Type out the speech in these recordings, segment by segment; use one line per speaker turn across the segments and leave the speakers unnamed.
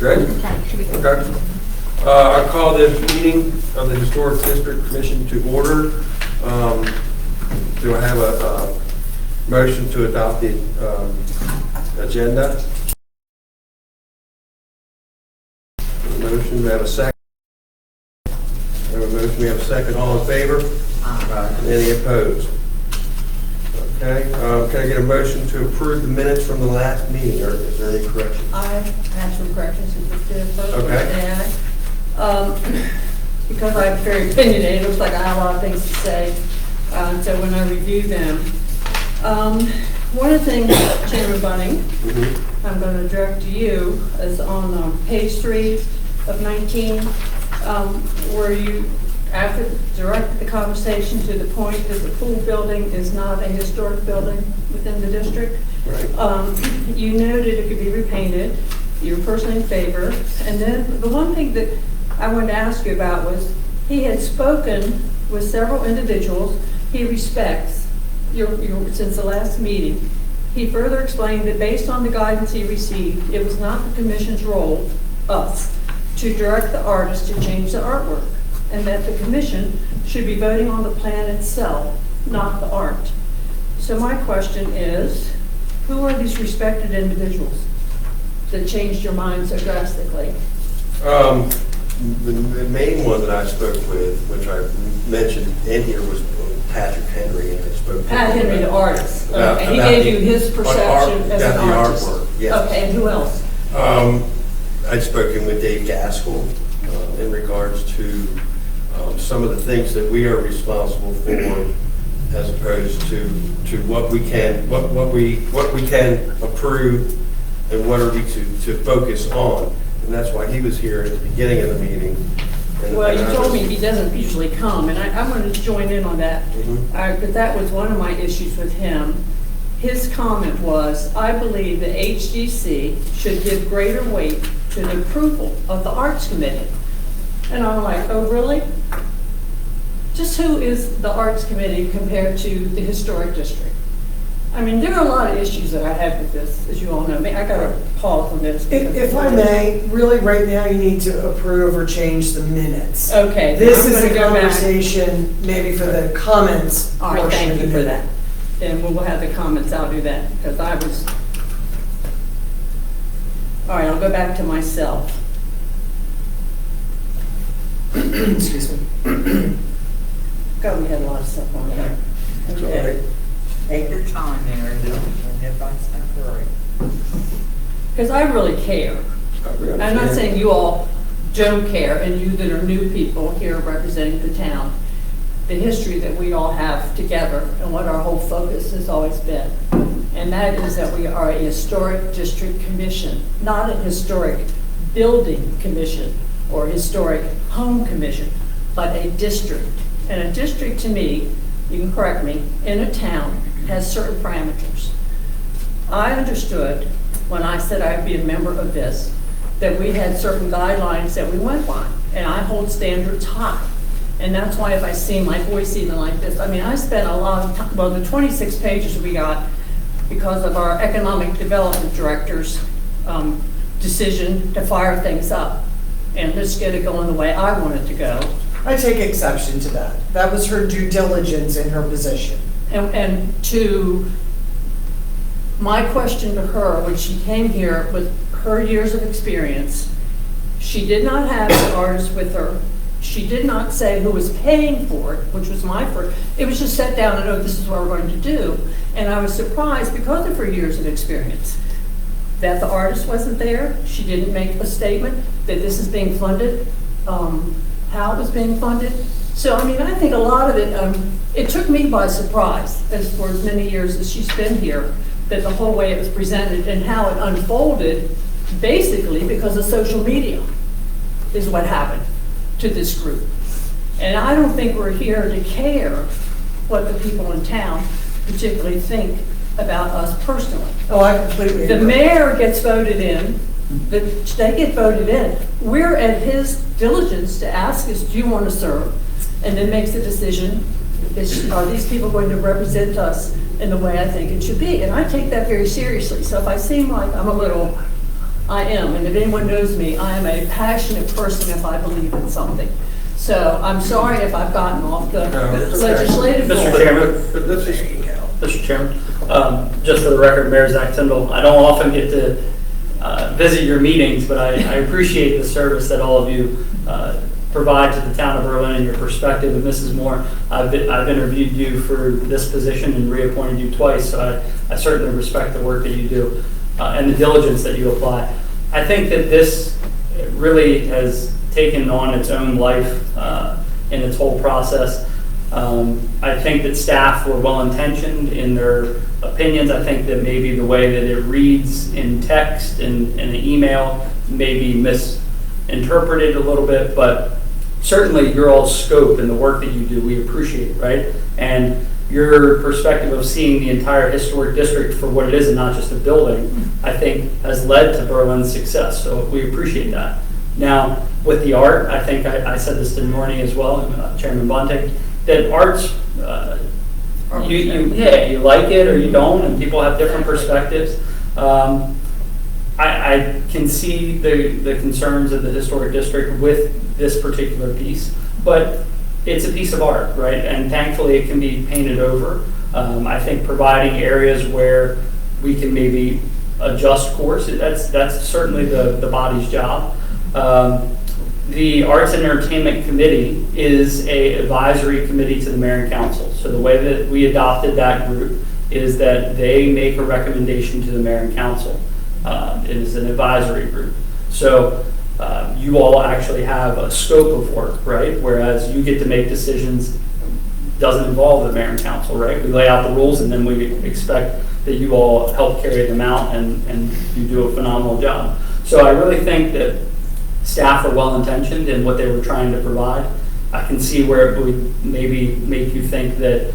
Ready? Okay. I call this meeting of the Historic District Commission to order. Do I have a motion to adopt the agenda? Motion, we have a second. We have a motion, we have a second. All in favor? Aye. Any opposed? Okay. Can I get a motion to approve the minutes from the last meeting, or is there any corrections?
I have some corrections if it's good first.
Okay.
Because I'm very opinionated, it looks like I have a lot of things to say. So when I review them, one of the things, Chairman Bunning, I'm going to direct to you is on page 3 of 19, where you direct the conversation to the point that the pool building is not a historic building within the district.
Right.
You noted it could be repainted. You were personally in favor. And then the one thing that I wanted to ask you about was he had spoken with several individuals he respects since the last meeting. He further explained that based on the guidance he received, it was not the commission's role, us, to direct the artist to change the artwork, and that the commission should be voting on the plan itself, not the art. So my question is, who are these respected individuals that changed your mind so drastically?
The main one that I spoke with, which I mentioned in here, was Patrick Henry, and I spoke
Pat Henry, the artist.
About-
Okay, he
about
gave
the-
you his perception as an
the
artist.
artwork, yes.
Okay, and who else?
I'd spoken with Dave Gaskell in regards to some of the things that we are responsible for, as opposed to what we can approve and what are we to focus on. And that's why he was here at the beginning of the meeting.
Well, you told me he doesn't usually come, and I'm going to join in on that. But that was one of my issues with him. His comment was, I believe the HDC should give greater weight to the approval of the Arts Committee. And I'm like, oh, really? Just who is the Arts Committee compared to the Historic District? I mean, there are a lot of issues that I have with this, as you all know. I got to pause on this.
If I may, really right now you need to approve or change the minutes.
Okay.
This
I'm
is
gonna
a
go back.
conversation maybe for the comments.
All right,
portion
thank
of
you
the
for
meeting.
that. And we'll have the comments, I'll do that, because I was, all right, I'll go back to myself.
Excuse me.
God, we had a lot of stuff on there.
It's all right.
Take your time there, and everybody's not worried.
Because I really care. I'm not saying you all don't care, and you that are new people here representing the town, the history that we all have together and what our whole focus has always been. And that is that we are a historic district commission, not a historic building commission or historic home commission, but a district. And a district to me, you can correct me, in a town has certain parameters. I understood when I said I'd be a member of this, that we had certain guidelines that we went by, and I hold standards high. And that's why if I see my voice even like this, I mean, I spent a lot of time, well, the 26 pages we got because of our economic development director's decision to fire things up and just get it going the way I want it to go.
I take exception to that. That was her due diligence in her position.
And to my question to her, when she came here with her years of experience, she did not have the artist with her. She did not say who was paying for it, which was my first. It was just set down and, oh, this is what we're going to do. And I was surprised because of her years of experience that the artist wasn't there. She didn't make a statement that this is being funded, how it was being funded. So, I mean, I think a lot of it, it took me by surprise, as for as many years as she's been here, that the whole way it was presented and how it unfolded, basically because of social media is what happened to this group. And I don't think we're here to care what the people in town particularly think about us personally.
Oh, I completely
The
agree.
mayor gets voted in, they get voted in. We're at his diligence to ask us, do you want to serve? And then makes a decision, are these people going to represent us in the way I think it should be? And I take that very seriously. So if I seem like I'm a little I am, and if anyone knows me, I am a passionate person if I believe in something. So I'm sorry if I've gotten off the
it's okay.
legislative
Mr.
goal.
Chairman.
But this is,
Mr. Chairman, just for the record, Mayor Zach Tyndall, I don't often get to visit your meetings, but I appreciate the service that all of you provide to the town of Berlin and your perspective. And Mrs. Moore, I've interviewed you for this position and reappointed you twice, so I certainly respect the work that you do and the diligence that you apply. I think that this really has taken on its own life in its whole process. I think that staff were well-intentioned in their opinions. I think that maybe the way that it reads in text and in an email may be misinterpreted a little bit, but certainly your all's scope and the work that you do, we appreciate, right? And your perspective of seeing the entire historic district for what it is and not just a building, I think has led to Berlin's success, so we appreciate that. Now, with the art, I think I said this this morning as well, Chairman Bunting, that art's, you like it or you don't, and people have different perspectives. I can see the concerns of the historic district with this particular piece, but it's a piece of art, right? And thankfully it can be painted over. I think providing areas where we can maybe adjust course, that's certainly the body's job. The Arts and Entertainment Committee is a advisory committee to the mayor and council. So the way that we adopted that group is that they make a recommendation to the mayor and council. It is an advisory group. So you all actually have a scope of work, right? Whereas you get to make decisions, doesn't involve the mayor and council, right? We lay out the rules and then we expect that you all help carry them out and you do a phenomenal job. So I really think that staff are well-intentioned in what they were trying to provide. I can see where it would maybe make you think that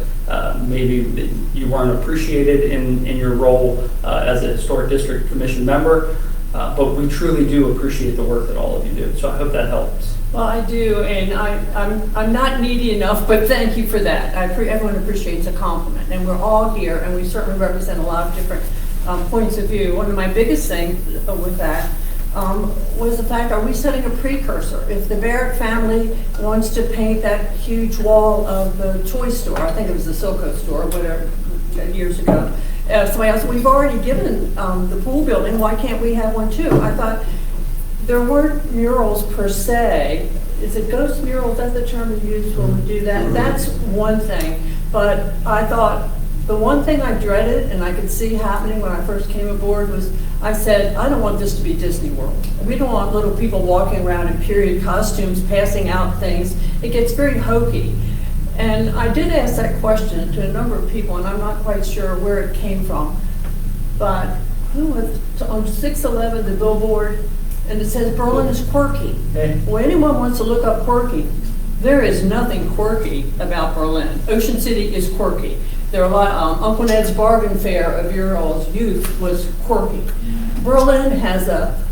maybe that you weren't appreciated in your role as a Historic District Commission member, but we truly do appreciate the work that all of you do. So I hope that helps.
Well, I do, and I'm not needy enough, but thank you for that. Everyone appreciates a compliment, and we're all here, and we certainly represent a lot of different points of view. One of my biggest things with that was the fact, are we setting a precursor? If the Barrett family wants to paint that huge wall of the toy store, I think it was the Silco store, whatever, years ago, somebody else, we've already given the pool building, why can't we have one too? I thought there weren't murals per se. Is it ghost mural? Is that the term we use when we do that? That's one thing. But I thought the one thing I dreaded and I could see happening when I first came aboard was I said, I don't want this to be Disney World. We don't want little people walking around in period costumes, passing out things. It gets very hokey. And I did ask that question to a number of people, and I'm not quite sure where it came from. But who was on 611, the billboard, and it says Berlin is quirky.
Hey.
Well, anyone wants to look up quirky, there is nothing quirky about Berlin. Ocean City is quirky. There are a lot. Uncle Ned's Bargain Fair of your all's youth was quirky. Berlin has a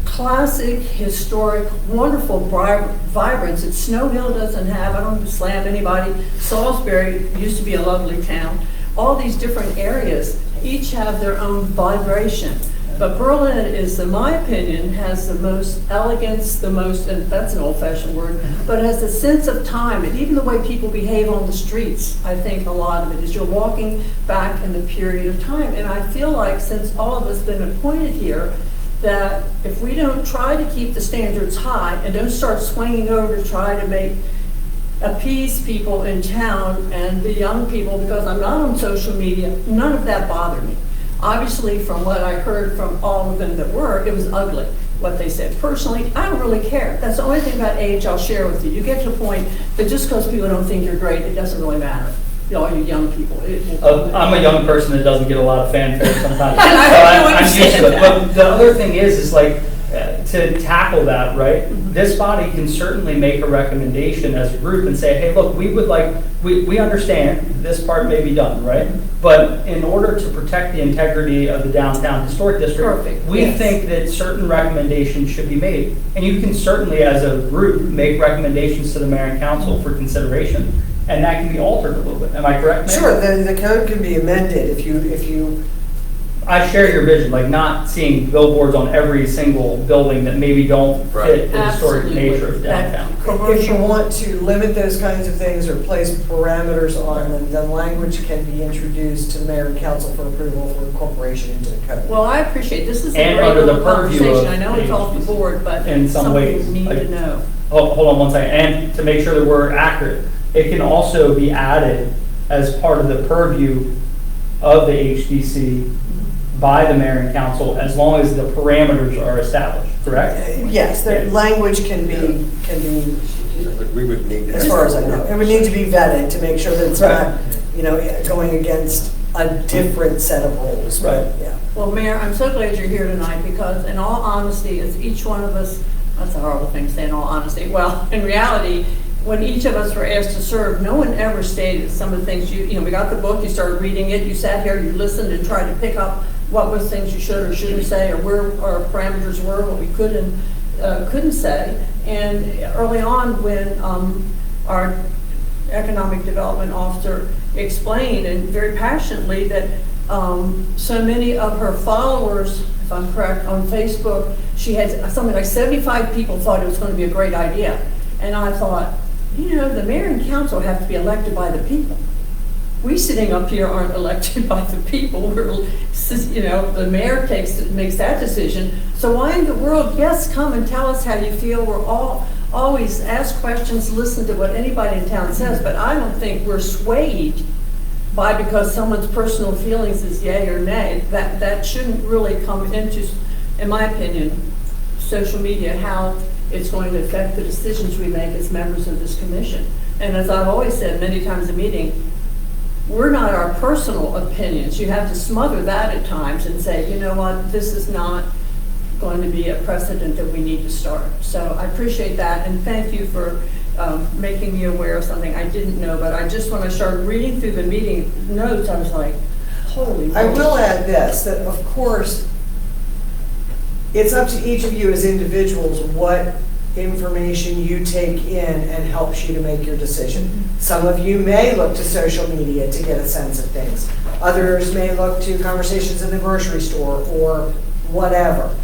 classic, historic, wonderful vibrance that Snow Hill doesn't have. I don't want to slam anybody. Salisbury used to be a lovely town. All these different areas each have their own vibration. But Berlin is, in my opinion, has the most elegance, the most, and that's an old-fashioned word, but has a sense of time, and even the way people behave on the streets, I think a lot of it is you're walking back in the period of time. And I feel like since all of us have been appointed here, that if we don't try to keep the standards high and don't start swinging over to try to appease people in town and the young people, because I'm not on social media, none of that bothered me. Obviously, from what I heard from all of them that were, it was ugly, what they said. Personally, I don't really care. That's the only thing about age I'll share with you. You get to a point that just because people don't think you're great, it doesn't really matter. All you young people.
I'm a young person that doesn't get a lot of fanfare sometimes.
And I'm
used to it. But the other thing is like, to tackle that, right? This body can certainly make a recommendation as a group and say, hey, look, we understand this part may be done, right? But in order to protect the integrity of the downtown historic district, we think that certain recommendations should be made. And you can certainly, as a group, make recommendations to the mayor and council for consideration. And that can be altered a little bit. Am I correct, Mayor?
Sure, the code can be amended if you
I share your vision, like not seeing billboards on every single building that maybe don't fit the historic
Absolutely.
nature of downtown.
If you want to limit those kinds of things or place parameters on them, then language can be introduced to the mayor and council for approval for incorporation into the code.
Well, I appreciate, this is a
And
great
under the
little
purview
conversation.
of
I know it's off the
HBC.
board, but
In some
something
ways,
we need
like-
to know.
Hold on one second, and to make sure that we're accurate, it can also be added as part of the purview of the HDC by the mayor and council, as long as the parameters are established, correct?
Yes, the
Yeah.
language can be,
But we would need to.
as far as I know, it would need to be vetted to make sure that it's not, going against a different set of rules, but,
Right.
yeah.
Well, Mayor, I'm so glad you're here tonight, because in all honesty, as each one of us, that's a horrible thing to say, in all honesty, well, in reality, when each of us were asked to serve, no one ever stated some of the things we got the book, you started reading it, you sat here, you listened and tried to pick up what was things you should or shouldn't say, or where our parameters were, what we could and couldn't say. And early on, when our economic development officer explained, and very passionately, that so many of her followers, if I'm correct, on Facebook, she had something like 75 people thought it was going to be a great idea. And I thought, the mayor and council have to be elected by the people. We sitting up here aren't elected by the people. The mayor makes that decision. So why in the world, yes, come and tell us how you feel. We're all always ask questions, listen to what anybody in town says, but I don't think we're swayed by because someone's personal feelings is yay or nay. That shouldn't really come into, in my opinion, social media, how it's going to affect the decisions we make as members of this commission. And as I've always said many times in meeting, we're not our personal opinions. You have to smother that at times and say, you know what, this is not going to be a precedent that we need to start. So I appreciate that, and thank you for making me aware of something I didn't know, but I just, when I started reading through the meeting notes, I was like, holy moly.
I will add this, that of course, it's up to each of you as individuals what information you take in and helps you to make your decision. Some of you may look to social media to get a sense of things. Others may look to conversations in the grocery store or whatever.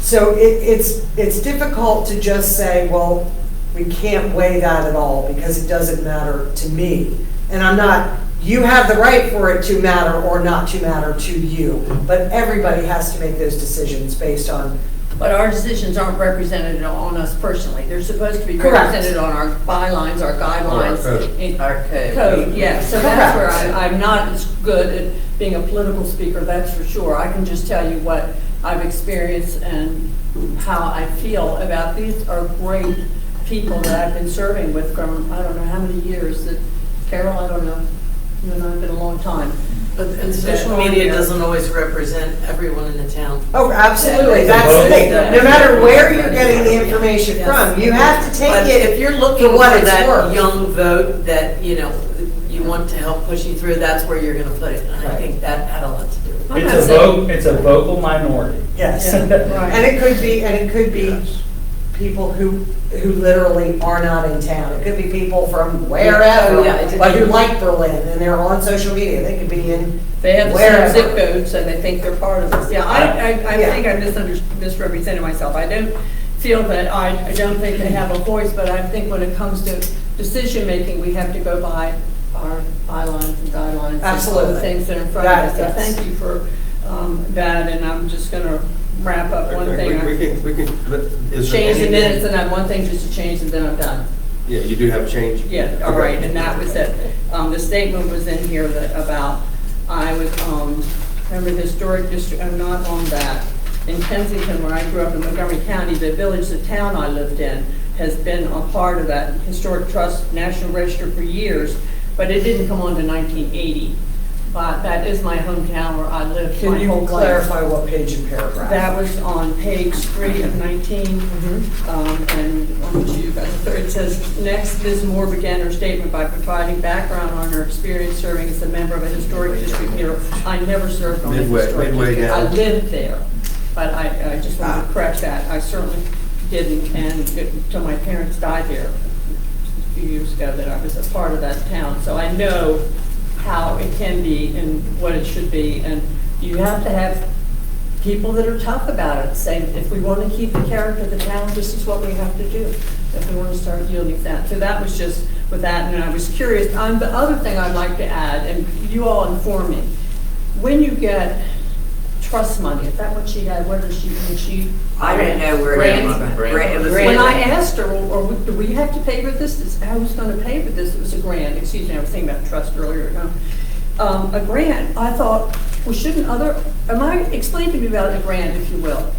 So it's difficult to just say, well, we can't weigh that at all because it doesn't matter to me. And you have the right for it to matter or not to matter to you, but everybody has to make those decisions based on.
But our decisions aren't represented on us personally. They're supposed to be
Correct.
represented on our bylines, our guidelines.
Our code.
Code, yeah. So that's where
Correct.
I'm not as good at being a political speaker, that's for sure. I can just tell you what I've experienced and how I feel about these are great people that I've been serving with from, I don't know how many years. Carol, I don't know. You and I have been a long time.
And social media doesn't always represent everyone in the town.
Oh, absolutely, that's the thing. No matter where you're getting the information from, you have to take
But
it.
if you're looking
for what
for
it's
that
worth.
young vote that, you want to help push you through, that's where you're gonna put it. And I think that had a lot to do with it.
It's a vocal minority.
Yes.
Right.
And it could be people who literally are not in town. It could be people from wherever,
Yeah.
but who like Berlin and they're on social media. They could be in
They have the
wherever.
same zip codes and they think they're part of us. Yeah, I
Yeah.
think I misrepresented myself. I don't feel that, I don't think they have a voice, but I think when it comes to decision-making, we have to go by our bylines and guidelines. and all
Absolutely.
the things that are in front of us. So
Yes.
thank you for that, and I'm just going to wrap up one thing.
We can, is there
Change the
anything-
minutes, and I have one thing just to change, and then I'm done.
Yeah, you do have a change?
Yeah, all right, and that was it. The statement was in here that about, I was, remember the historic district, I'm not on that. In Kensington, where I grew up in Montgomery County, the village, the town I lived in, has been a part of that historic trust, National Register for years, but it didn't come on to 1980. But that is my hometown where I lived
Can
my whole
you
life.
clarify what page and paragraph?
That was on page 3 of 19, and on to you guys. It says, next, Ms. Moore began her statement by providing background on her experience serving as a member of a historic district here. I never served on a historic
Midway
district. I
down.
lived there, but I just wanted to correct that. I certainly didn't, and until my parents died there a few years ago, that I was a part of that town. So I know how it can be and what it should be, and you have to have people that are tough about it, saying, if we want to keep the character of the town, this is what we have to do, if we want to start yielding that. So that was just with that, and I was curious. The other thing I'd like to add, and you all inform me, when you get trust money, is that what she had, where does she, when she?
I didn't know where it was. It was
When I asked her, or do we have to pay for this? I was going to pay for this, it was a grant, excuse me, I was thinking about trust earlier. A grant, I thought, well, explain to me about a grant, if you will.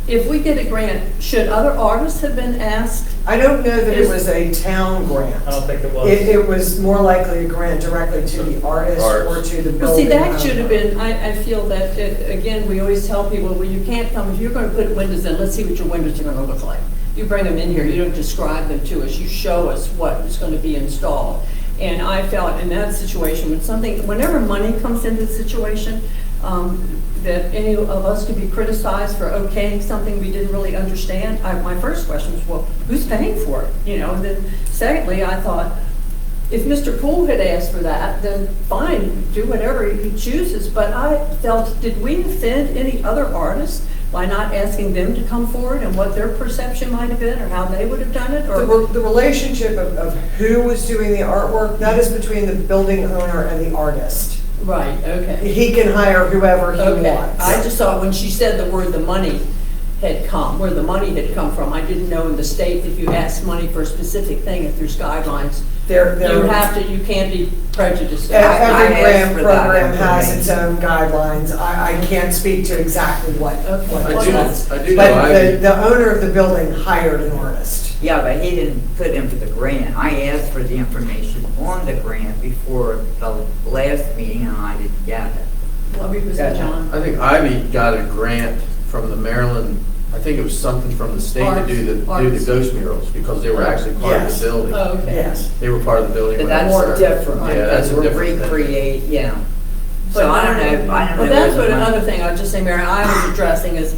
If we get a grant, should other artists have been asked?
I don't know that it was a town grant.
I don't think it was.
It was more likely a grant directly to the artist or to the building.
Well, see, that should have
owner.
been, I feel that, again, we always tell people, well, you can't come, if you're going to put windows in, let's see what your windows are going to look like. You bring them in here, you don't describe them to us, you show us what is going to be installed. And I felt in that situation, whenever money comes into the situation, that any of us could be criticized for okaying something we didn't really understand. My first question was, well, who's paying for it? And then secondly, I thought, if Mr. Poole had asked for that, then fine, do whatever he chooses. But I felt, did we offend any other artists by not asking them to come forward and what their perception might have been or how they would have done it? Or
The relationship of who was doing the artwork, that is between the building owner and the artist.
Right, okay.
He can hire whoever he
Okay,
wants.
I just saw when she said the word the money had come, where the money had come from. I didn't know in the state if you ask money for a specific thing, if there's guidelines, you can't be prejudiced.
Every
I asked
grant
for that
program has
information.
its own guidelines. I can't speak to exactly what.
Okay.
what
I
it
do-
was.
I do know
But
Ivy-
the owner of the building hired an artist.
Yeah, but he didn't put in for the grant. I asked for the information on the grant before the last meeting, and I didn't get it.
What were you saying, John?
I think Ivy got a grant from the Maryland, I think it was something from the state to do the
Arts.
ghost murals, because they were actually part of
Yes.
the building.
Oh, okay.
Yes.
They were part of the building.
But
when it
that's
was
more
there.
different,
Yeah, that's
because
a
we're
different thing.
recreate, yeah.
But
So I don't know.
But that's what another thing, I was just saying, Mary, I was addressing is,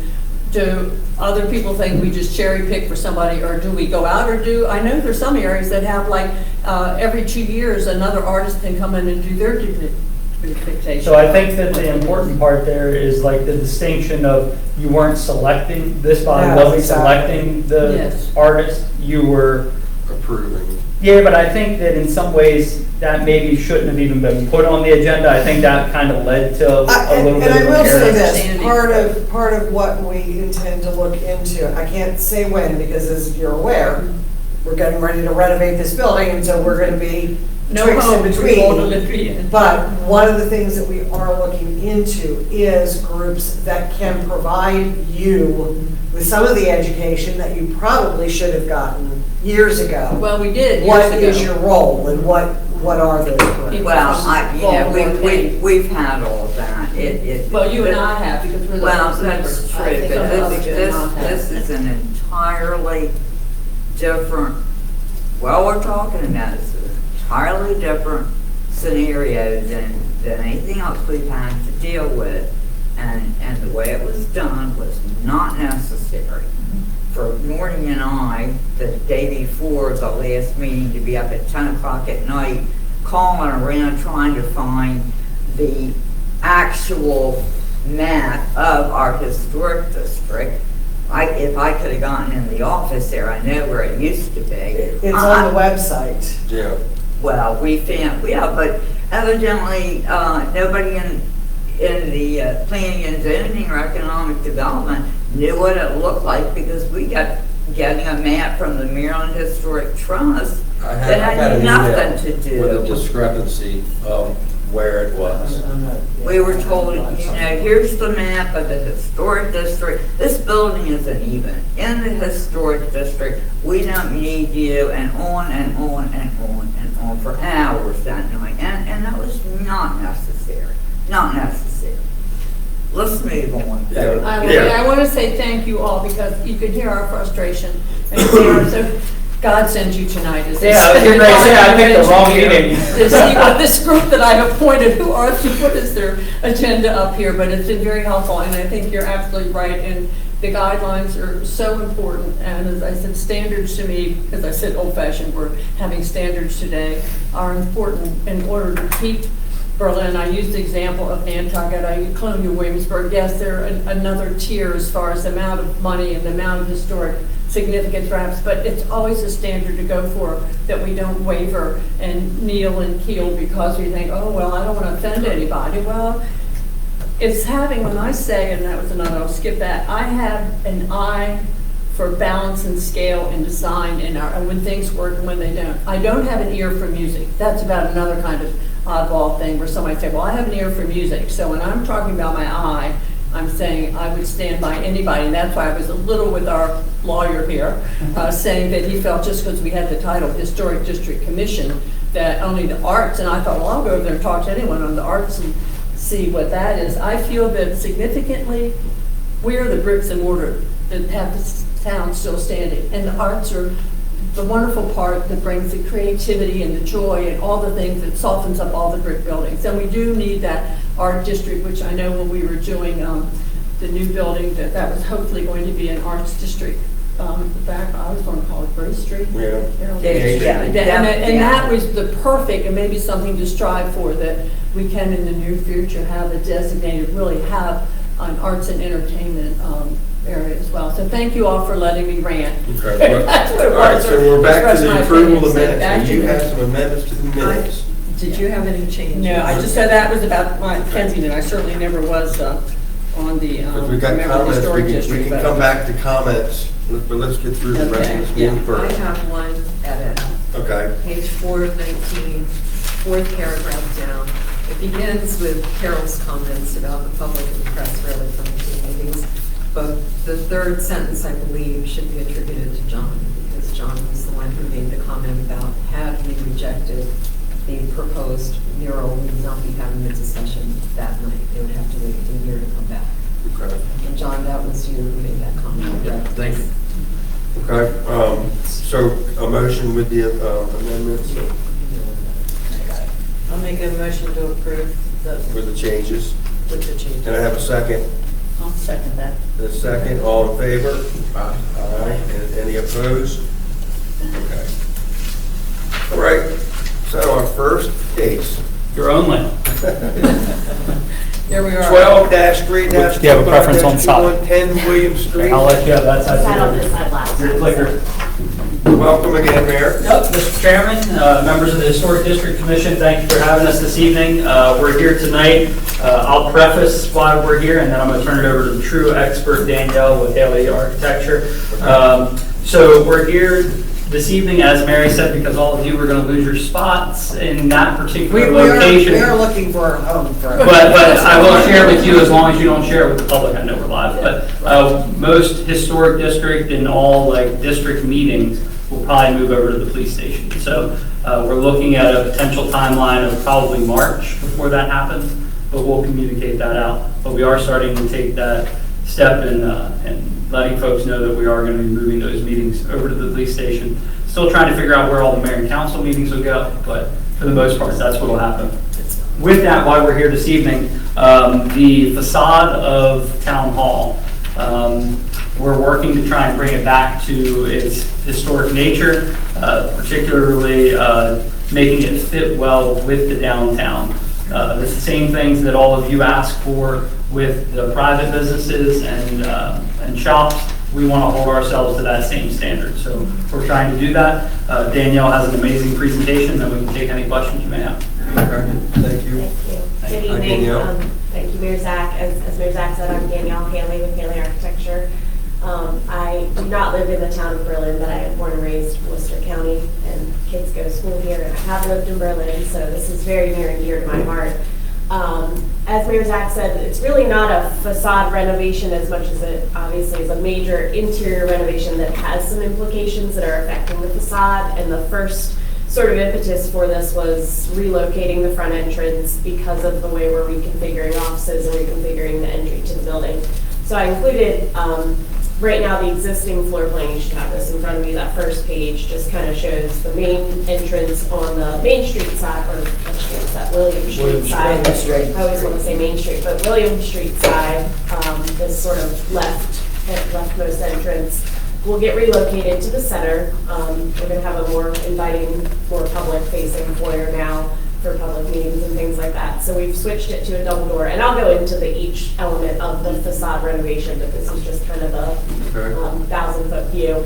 do other people think we just cherry pick for somebody, or do we go out, or I know there's some areas that have like, every 2 years, another artist can come in and do their duplictation.
So I think that the important part there is like the distinction of you weren't selecting, this body
Yeah,
wasn't
exactly.
selecting the
Yes.
artist, you were,
Approving.
yeah, but I think that in some ways that maybe shouldn't have even been put on the agenda. I think that kind of led to a little bit
And I
of a
will say
carrot.
this,
Understanding.
part of what we intend to look into, I can't say when, because as you're aware, we're getting ready to renovate this building, and so we're gonna be
No
twixt in
home for all to
between.
live in.
But one of the things that we are looking into is groups that can provide you with some of the education that you probably should have gotten years ago.
Well, we did
What
years
is
ago.
your role, and what are those groups?
Well, we've had all of that.
Well, you and I have, because we're the
Well,
first members.
that's true,
I think
but
some others did not have.
this is an entirely different, well, we're talking about is an entirely different scenario than anything else we've had to deal with. And the way it was done was not necessary. For Norty and I, the day before the last meeting, to be up at 10 o'clock at night, calling around trying to find the actual map of our historic district. If I could have gotten in the office there, I know where it used to be.
It's on the website.
Yeah.
Well, we found, yeah, but evidently, nobody in the planning and zoning or economic development knew what it looked like, because we got getting a map from the Maryland Historic Trust that had nothing to do.
With a discrepancy of where it was.
We were told, here's the map of the historic district. This building isn't even in the historic district. We don't need you, and on and on and on and on for hours that night. And that was not necessary. Not necessary. Let's move on.
Yeah.
I want to say thank you all, because you could hear our frustration. And so God sends you tonight.
Yeah, I was getting ready to say, I picked the wrong meeting.
To see what this group that I've appointed, who are to put as their agenda up here, but it's been very helpful, and I think you're absolutely right, and the guidelines are so important, and as I said, standards to me, as I said old-fashioned, we're having standards today, are important in order to keep Berlin, I used the example of Nantucket, I used Colonial Williamsburg. Yes, they're another tier as far as the amount of money and the amount of historic significance perhaps, but it's always a standard to go for, that we don't waver and kneel and keel because we think, oh, well, I don't want to offend anybody. Well, it's having, when I say, and that was another, I'll skip that, I have an eye for balance and scale and design and when things work and when they don't. I don't have an ear for music. That's about another kind of oddball thing where somebody say, well, I have an ear for music. So when I'm talking about my eye, I'm saying I would stand by anybody, and that's why I was a little with our lawyer here, saying that he felt just because we had the title Historic District Commission, that only the arts, and I thought, well, I'll go over there and talk to anyone on the arts and see what that is. I feel that significantly, we are the bricks and mortar that have the town still standing, and the arts are the wonderful part that brings the creativity and the joy and all the things that softens up all the brick buildings. And we do need that art district, which I know when we were doing the new building, that was hopefully going to be an arts district. Back, I was going to call it Grace Street.
Yeah.
And that was the perfect, and maybe something to strive for, that we can in the near future have a designated, really have an arts and entertainment area as well. So thank you all for letting me rant.
Okay.
That's what it
All right,
was.
so we're back to
Express
the
my
approval of the
opinions.
minutes. Do you
Back
have
to
some amendments to the minutes?
Did you have any changes?
No, I just said that was about my Kensington. I certainly never was on the
Because we've got
Remember
comments,
Historic
we
District,
can
but-
come back to comments, but let's get through the rest of this
Okay,
meeting
I
first.
have one edit.
Okay.
Page 4 of 19, fourth paragraph down. It begins with Carol's comments about the public and the press really from the two meetings. But the third sentence, I believe, should be attributed to John, because John was the one who made the comment about had we rejected the proposed mural, we would not be having the discussion that night. They would have to wait a year to come back.
Okay.
And John, that was you who made that comment. correct?
Thank you.
Okay, so a motion with the amendments
I'll make a motion to approve
with the changes.
with the changes.
Can I have a second?
I'll second that.
A second, all in favor? Aye. Aye. And any opposed? Okay. All right, so our first case,
Your own land.
Here we are.
12-3-
Do you have a preference on side?
2110 William Street.
I'll let you have that side.
Sat on this side last
Your
time.
clicker.
Welcome again, Mayor.
Yep, Mr. Chairman, members of the Historic District Commission, thank you for having us this evening. We're here tonight. I'll preface why we're here, and then I'm going to turn it over to the true expert, Danielle, with Haley Architecture. So we're here this evening, as Mary said, because all of you were going to lose your spots in that particular location.
We are looking for a home for it.
But I will share with you, as long as you don't share with the public. I know we're live, but most historic district and all like district meetings will probably move over to the police station. So we're looking at a potential timeline of probably March before that happens, but we'll communicate that out. But we are starting to take that step and letting folks know that we are going to be moving those meetings over to the police station. Still trying to figure out where all the mayor and council meetings will go, but for the most part, that's what will happen. With that, why we're here this evening, the facade of Town Hall, we're working to try and bring it back to its historic nature, particularly making it fit well with the downtown. The same things that all of you ask for with the private businesses and shops, we want to hold ourselves to that same standard. So we're trying to do that. Danielle has an amazing presentation, and we can take any questions you may have.
Okay, thank you.
Thank you. Good
Hi,
evening.
Danielle.
Thank you, Mayor Zach. As Mayor Zach said, I'm Danielle Haley with Haley Architecture. I do not live in the town of Berlin, but I am born and raised in Worcester County, and kids go to school here, and I have lived in Berlin, so this is very near and dear to my heart. As Mayor Zach said, it's really not a facade renovation as much as it obviously is a major interior renovation that has some implications that are affecting the facade, and the first sort of impetus for this was relocating the front entrance because of the way we're reconfiguring offices and reconfiguring the entry to the building. So I included, right now, the existing floor plan. You should have this in front of you. That first page just kind of shows the main entrance on the Main Street side, or that William Street side. I always want to say Main Street, but William Street side, this sort of leftmost entrance, will get relocated to the center. We're going to have a more inviting, more public-facing foyer now. for public meetings and things like that. So we've switched it to a double door, and I'll go into each element of the facade renovation, but this is just kind of a
Okay.
1,000-foot view.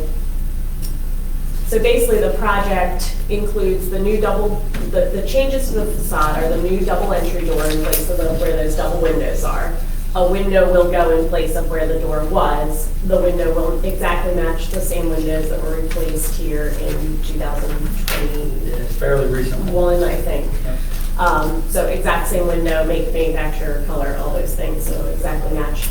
So basically, the project includes the new the changes to the facade are the new double entry door in place of where those double windows are. A window will go in place of where the door was. The window will exactly match the same windows that were replaced here in 2021,
Fairly recently.
I think. So exact same window, make, manufacturer, color, all those things, so exactly match.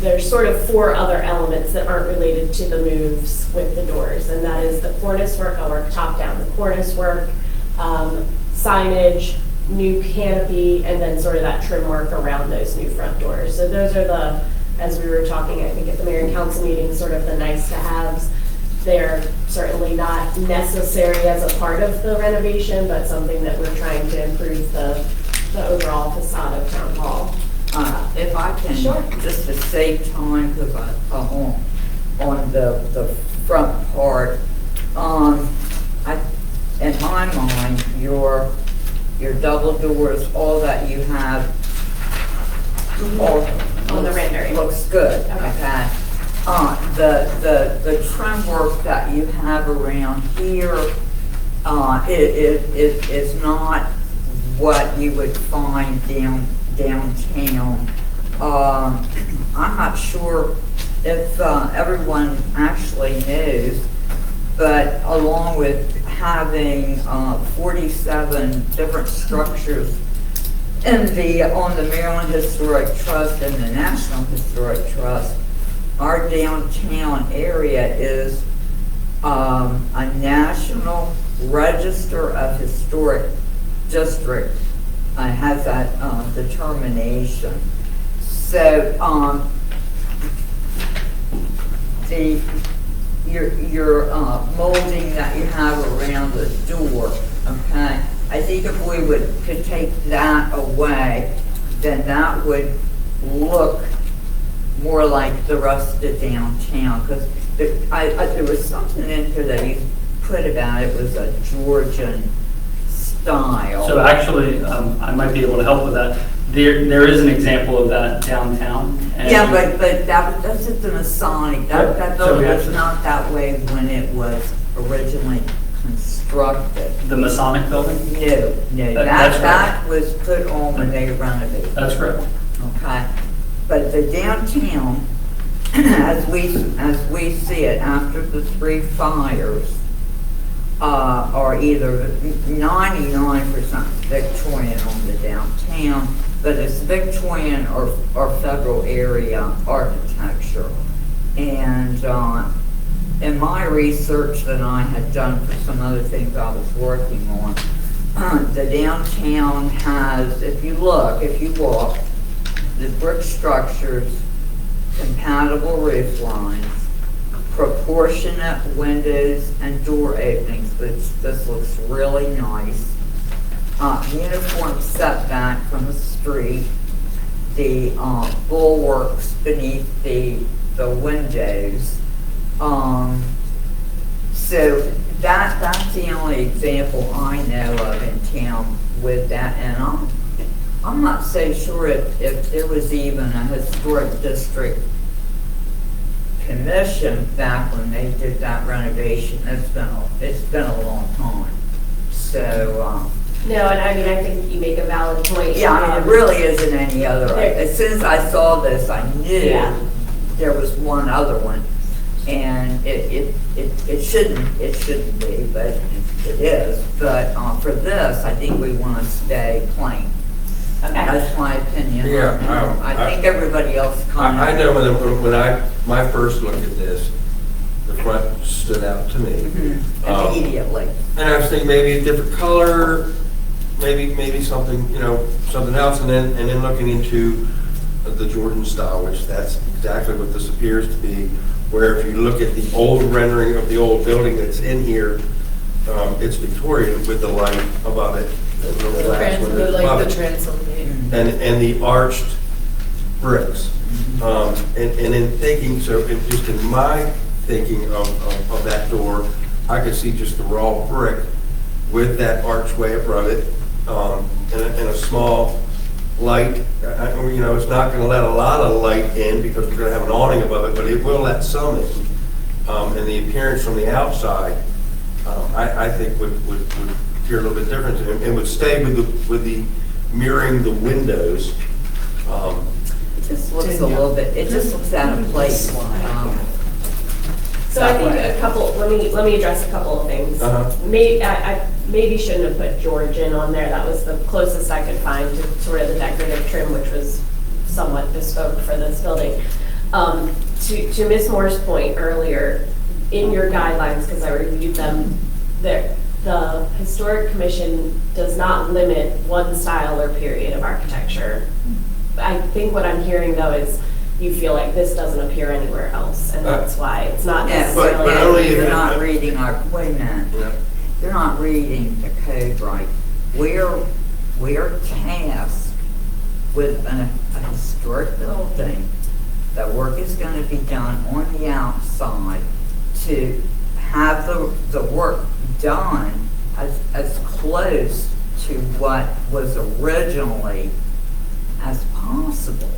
There's sort of 4 other elements that aren't related to the moves with the doors, and that is the cornice work. I'll work top down, the cornice work, signage, new canopy, and then sort of that trim work around those new front doors. So those are the, as we were talking, I think at the mayor and council meeting, sort of the nice to haves. They're certainly not necessary as a part of the renovation, but something that we're trying to improve the overall facade of town hall.
If I can,
Sure.
just to save time, because on the front part, in my mind, your double doors, all that you have, all
On the rendering.
looks good.
Okay.
The trim work that you have around here, it's not what you would find downtown. I'm not sure if everyone actually knows, but along with having 47 different structures on the Maryland Historic Trust and the National Historic Trust, our downtown area is a National Register of Historic District. Has that determination. So your molding that you have around the door, okay? I think if we could take that away, then that would look more like the rest of downtown. Because there was something in here that you put about it was a Georgian style.
So actually, I might be able to help with that. There is an example of that downtown. And
Yeah, but that's just the Masonic. That
So we
building was
actually-
not that way when it was originally constructed.
The Masonic building?
No,
That's
that was put on when they renovated.
That's correct.
Okay, but the downtown, as we see it after the 3 fires, are either 99% Victorian on the downtown, but it's Victorian or federal area architecture. And in my research that I had done for some other things I was working on, the downtown has, if you walk, the brick structures, compatible roof lines, proportionate windows and door openings, which this looks really nice. Uniform setback from the street, the bulwarks beneath the windows. So that's the only example I know of in town with that, and I'm not so sure if there was even a historic district commission back when they did that renovation. It's been a long time. So
No, and I mean, I think you make a valid point.
yeah, I mean, it really isn't any other. As soon as I saw this, I knew
Yeah.
there was one other one, and it shouldn't be, but it is. But for this, I think we want to stay plain.
Okay.
That's my opinion.
Yeah,
I think everybody else
I
commented.
know when my first look at this, the front stood out to me.
Immediately.
And I was thinking maybe a different color, maybe something, something else, and then looking into the Jordan style, which that's exactly what this appears to be, where if you look at the old rendering of the old building that's in here, it's Victorian with the light above it. and the glass windows above it.
transylvanian.
And the arched bricks. And in thinking, just in my thinking of that door, I could see just the raw brick with that archway above it, and a small light. You know, it's not gonna let a lot of light in because we're gonna have an awning above it, but it will let some in. And the appearance from the outside, I think would appear a little bit different, and would stay with the mirroring the windows.
It just looks a little bit, it just looks out of place.
So I think a couple, let me address a couple of things. I maybe shouldn't have put George in on there. That was the closest I could find to sort of the decorative trim, which was somewhat bespoke for this building. To Ms. Moore's point earlier, in your guidelines, because I reviewed them, the Historic Commission does not limit one style or period of architecture. I think what I'm hearing though is you feel like this doesn't appear anywhere else, and that's why it's not
Yeah,
necessarily.
but only if
they're
it-
not reading our, wait a minute.
Yeah.
They're not reading the code right. We're tasked with a historic building. The work is going to be done on the outside to have the work done as close to what was originally as possible.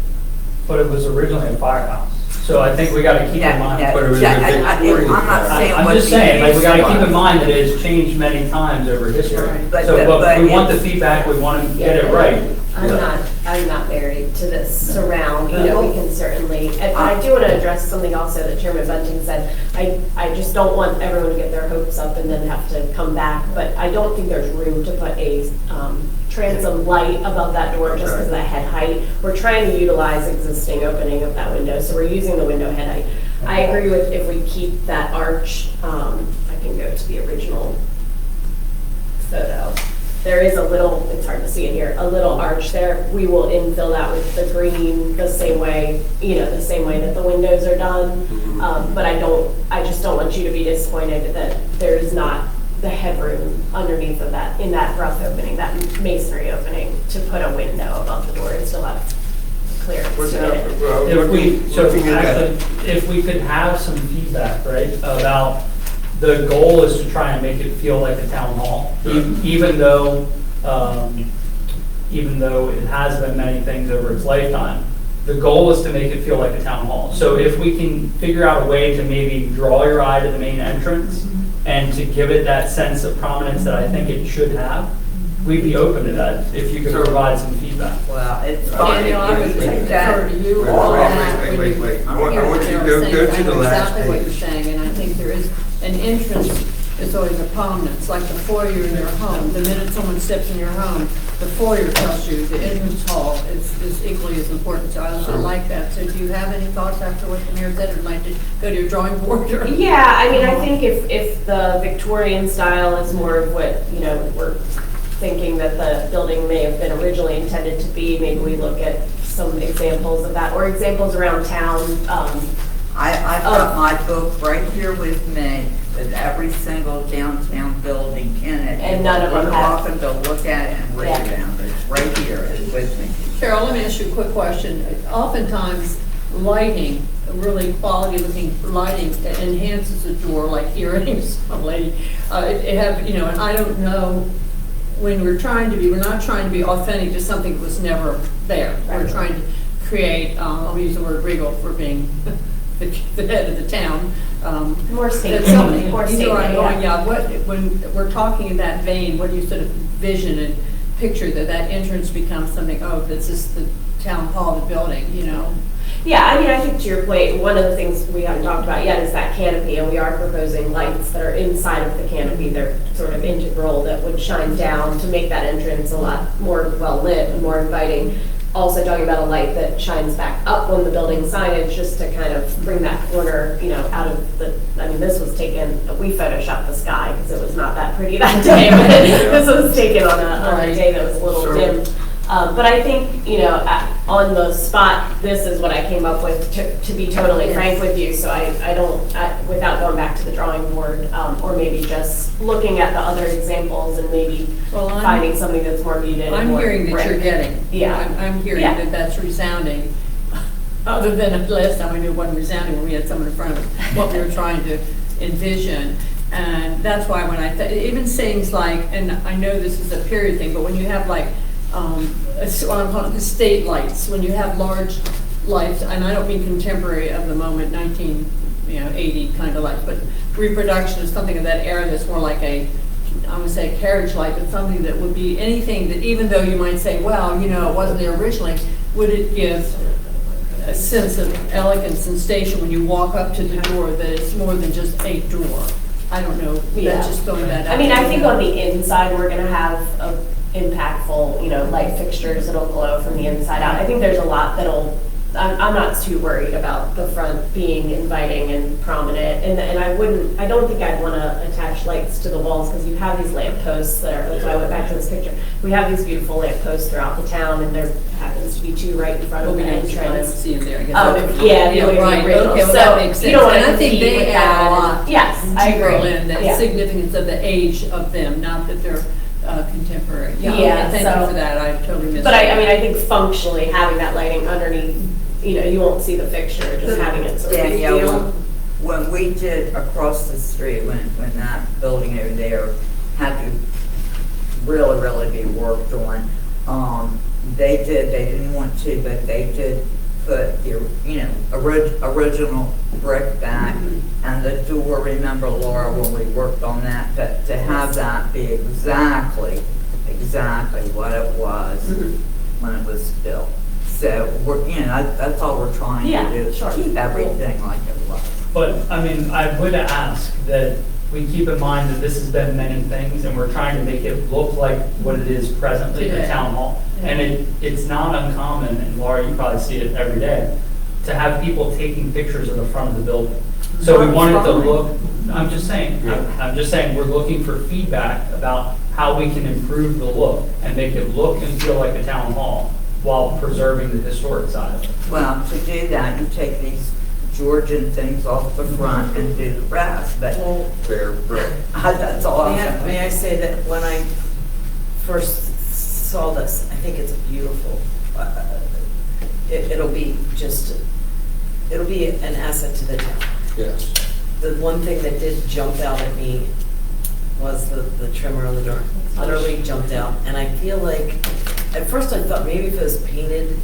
But it was originally a firehouse. So I think we gotta keep in mind.
But it was a Victorian
I'm not saying
I'm
what
just
the
saying, like, we gotta
use
keep in
was.
mind that it has changed many times over history.
But
So,
the-
but
but
we want the
it's-
feedback, we wanna get it right.
I'm not married to this surround, you know, we can certainly, and I do want to address something also that Chairman Bunting said. I just don't want everyone to get their hopes up and then have to come back, but I don't think there's room to put a transom light above that door just because of that head height. We're trying to utilize existing opening of that window, so we're using the window head height. I agree with if we keep that arch, I can go to the original photo. There is a little, it's hard to see it here, a little arch there. We will infill that with the green the same way, you know, the same way that the windows are done. But I just don't want you to be disappointed that there is not the headroom underneath of that, in that rough opening, that masonry opening, to put a window above the door and still have clearance to get it.
If we could have some feedback, right, about the goal is to try and make it feel like a town hall, even though it has been many things over its lifetime. The goal is to make it feel like a town hall. So if we can figure out a way to maybe draw your eye to the main entrance and to give it that sense of prominence that I think it should have, we'd be open to that if you could provide some feedback.
Well, it's fine.
Daniel, I would defer to you on that.
Wait. I want you to
I
go to the
know
last
exactly what you're
page.
saying, and I think there is an entrance, it's always a prominence, like the foyer in your home. The minute someone steps in your home, the foyer tells you the entrance hall is equally as important. So I also like that. So do you have any thoughts after what the mayor said, or like to go to your drawing board? Or?
Yeah, I mean, I think if the Victorian style is more of what, you know, we're thinking that the building may have been originally intended to be, maybe we look at some examples of that, or examples around town.
I've got my book right here with me, with every single downtown building in it.
And none of them
We're
have.
welcome to look at it and read
Yeah.
it out. It's right here, it's with me.
Carol, let me ask you a quick question. Oftentimes, lighting, really quality-looking lighting enhances a door, like earrings, lady. It have, you know, and I don't know, when we're not trying to be authentic to something that was never there. We're
Right.
trying to create, I'll use the word regal for being the head of the town.
More statement,
That something-
more
you know where I'm
statement,
going,
yeah.
when we're talking in that vein, what do you sort of vision and picture that entrance becomes something, oh, this is the town hall, the building, you know?
Yeah, I mean, I think to your point, one of the things we haven't talked about yet is that canopy, and we are proposing lights that are inside of the canopy. They're sort of integral, that would shine down to make that entrance a lot more well-lit and more inviting. Also talking about a light that shines back up on the building signage, just to kind of bring that corner, you know, out of the, I mean, this was taken, we photoshopped the sky because it was not that pretty that day, but this was taken on a day that was a little dim. But I think, you know, on the spot, this is what I came up with, to be totally frank with you. So I don't, without going back to the drawing board, or maybe just looking at the other examples and maybe finding something that's more muted and
I'm
more
hearing that you're
brick.
getting.
Yeah.
I'm hearing
Yeah.
that that's resounding. Other than the last time I knew it wasn't resounding when we had someone in front of us, what we were trying to envision. And that's why when even things like, and I know this is a period thing, but when you have like, what I'm calling the state lights, when you have large lights, and I don't mean contemporary of the moment, 1980 kind of lights, but reproduction is something of that era that's more like I would say a carriage light, but something that would be anything that, even though you might say, well, it wasn't there originally, would it give a sense of elegance and station when you walk up to the door that it's more than just a door? I don't know,
Yeah.
that's just throwing that out.
I mean, I think
there.
on the inside, we're gonna have impactful, light fixtures that'll glow from the inside out. I think there's a lot I'm not too worried about the front being inviting and prominent, and I don't think I'd wanna attach lights to the walls, because you have these lamp posts that's why I went back to this picture. We have these beautiful lamp posts throughout the town, and there happens to be two right in front
Well,
of
we
the
don't
entrance.
see them there, I guess.
Yeah, the
right,
original.
okay, well,
So,
that makes sense.
you don't wanna
And I think
compete
they
with
add
that.
a lot.
Yes, I
to
agree.
Berlin, that
Yeah.
significance of the age of them, not that they're contemporary.
Yeah,
okay, thank
so-
you for that, I totally missed.
But I think functionally, having that lighting underneath, you won't see the fixture, just having it sort of.
Danielle, when we did across the street, when that building over there had to really be worked on, they didn't want to, but they did put the, original brick back, and the door, remember Laura, when we worked on that, to have that be exactly what it was when it was built. So we're, that's all we're trying to
Yeah,
do, is
sure.
keep everything like it was.
But, I mean, I would ask that we keep in mind that this has been many things, and we're trying to make it look like what it is presently in the
Today.
town hall. And it's not uncommon, and Laura, you probably see it every day, to have people taking pictures of the front of the building. So we want it to look, I'm just saying, we're looking for feedback about how we can improve the look and make it look and feel like a town hall while preserving the historic side of it.
Well, to do that, you take these Georgian things off the front and do the rest, but
Fair, right.
that's all I'm saying.
May I say that when I first saw this, I think it's beautiful. It'll be an asset to the town.
Yes.
The one thing that did jump out at me was the trimmer on the door. Utterly jumped out. And I feel like, at first I thought maybe if it was painted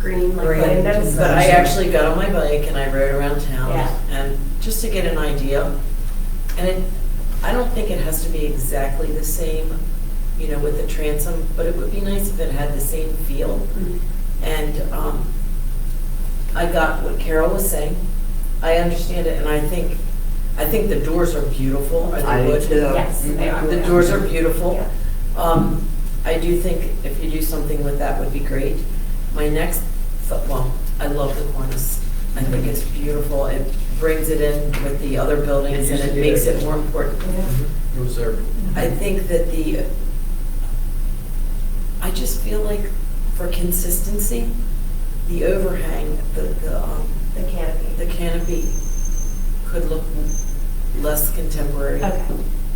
Green, like
green,
windows.
but I actually got on my bike and I rode around town.
Yeah.
And just to get an idea. And I don't think it has to be exactly the same, with the transom, but it would be nice if it had the same feel.
Mhm.
And I got what Carol was saying. I understand it, and I think the doors are beautiful. Are
I
they
do
wood?
too.
Yes, they are.
The doors are beautiful.
Yeah.
I do think if you do something with that would be great. My next, I love the cornice. I think it's beautiful. It brings it in with the other buildings and it makes it more important.
It was there.
I think that I just feel like for consistency, the overhang,
The canopy.
the canopy could look less contemporary
Okay,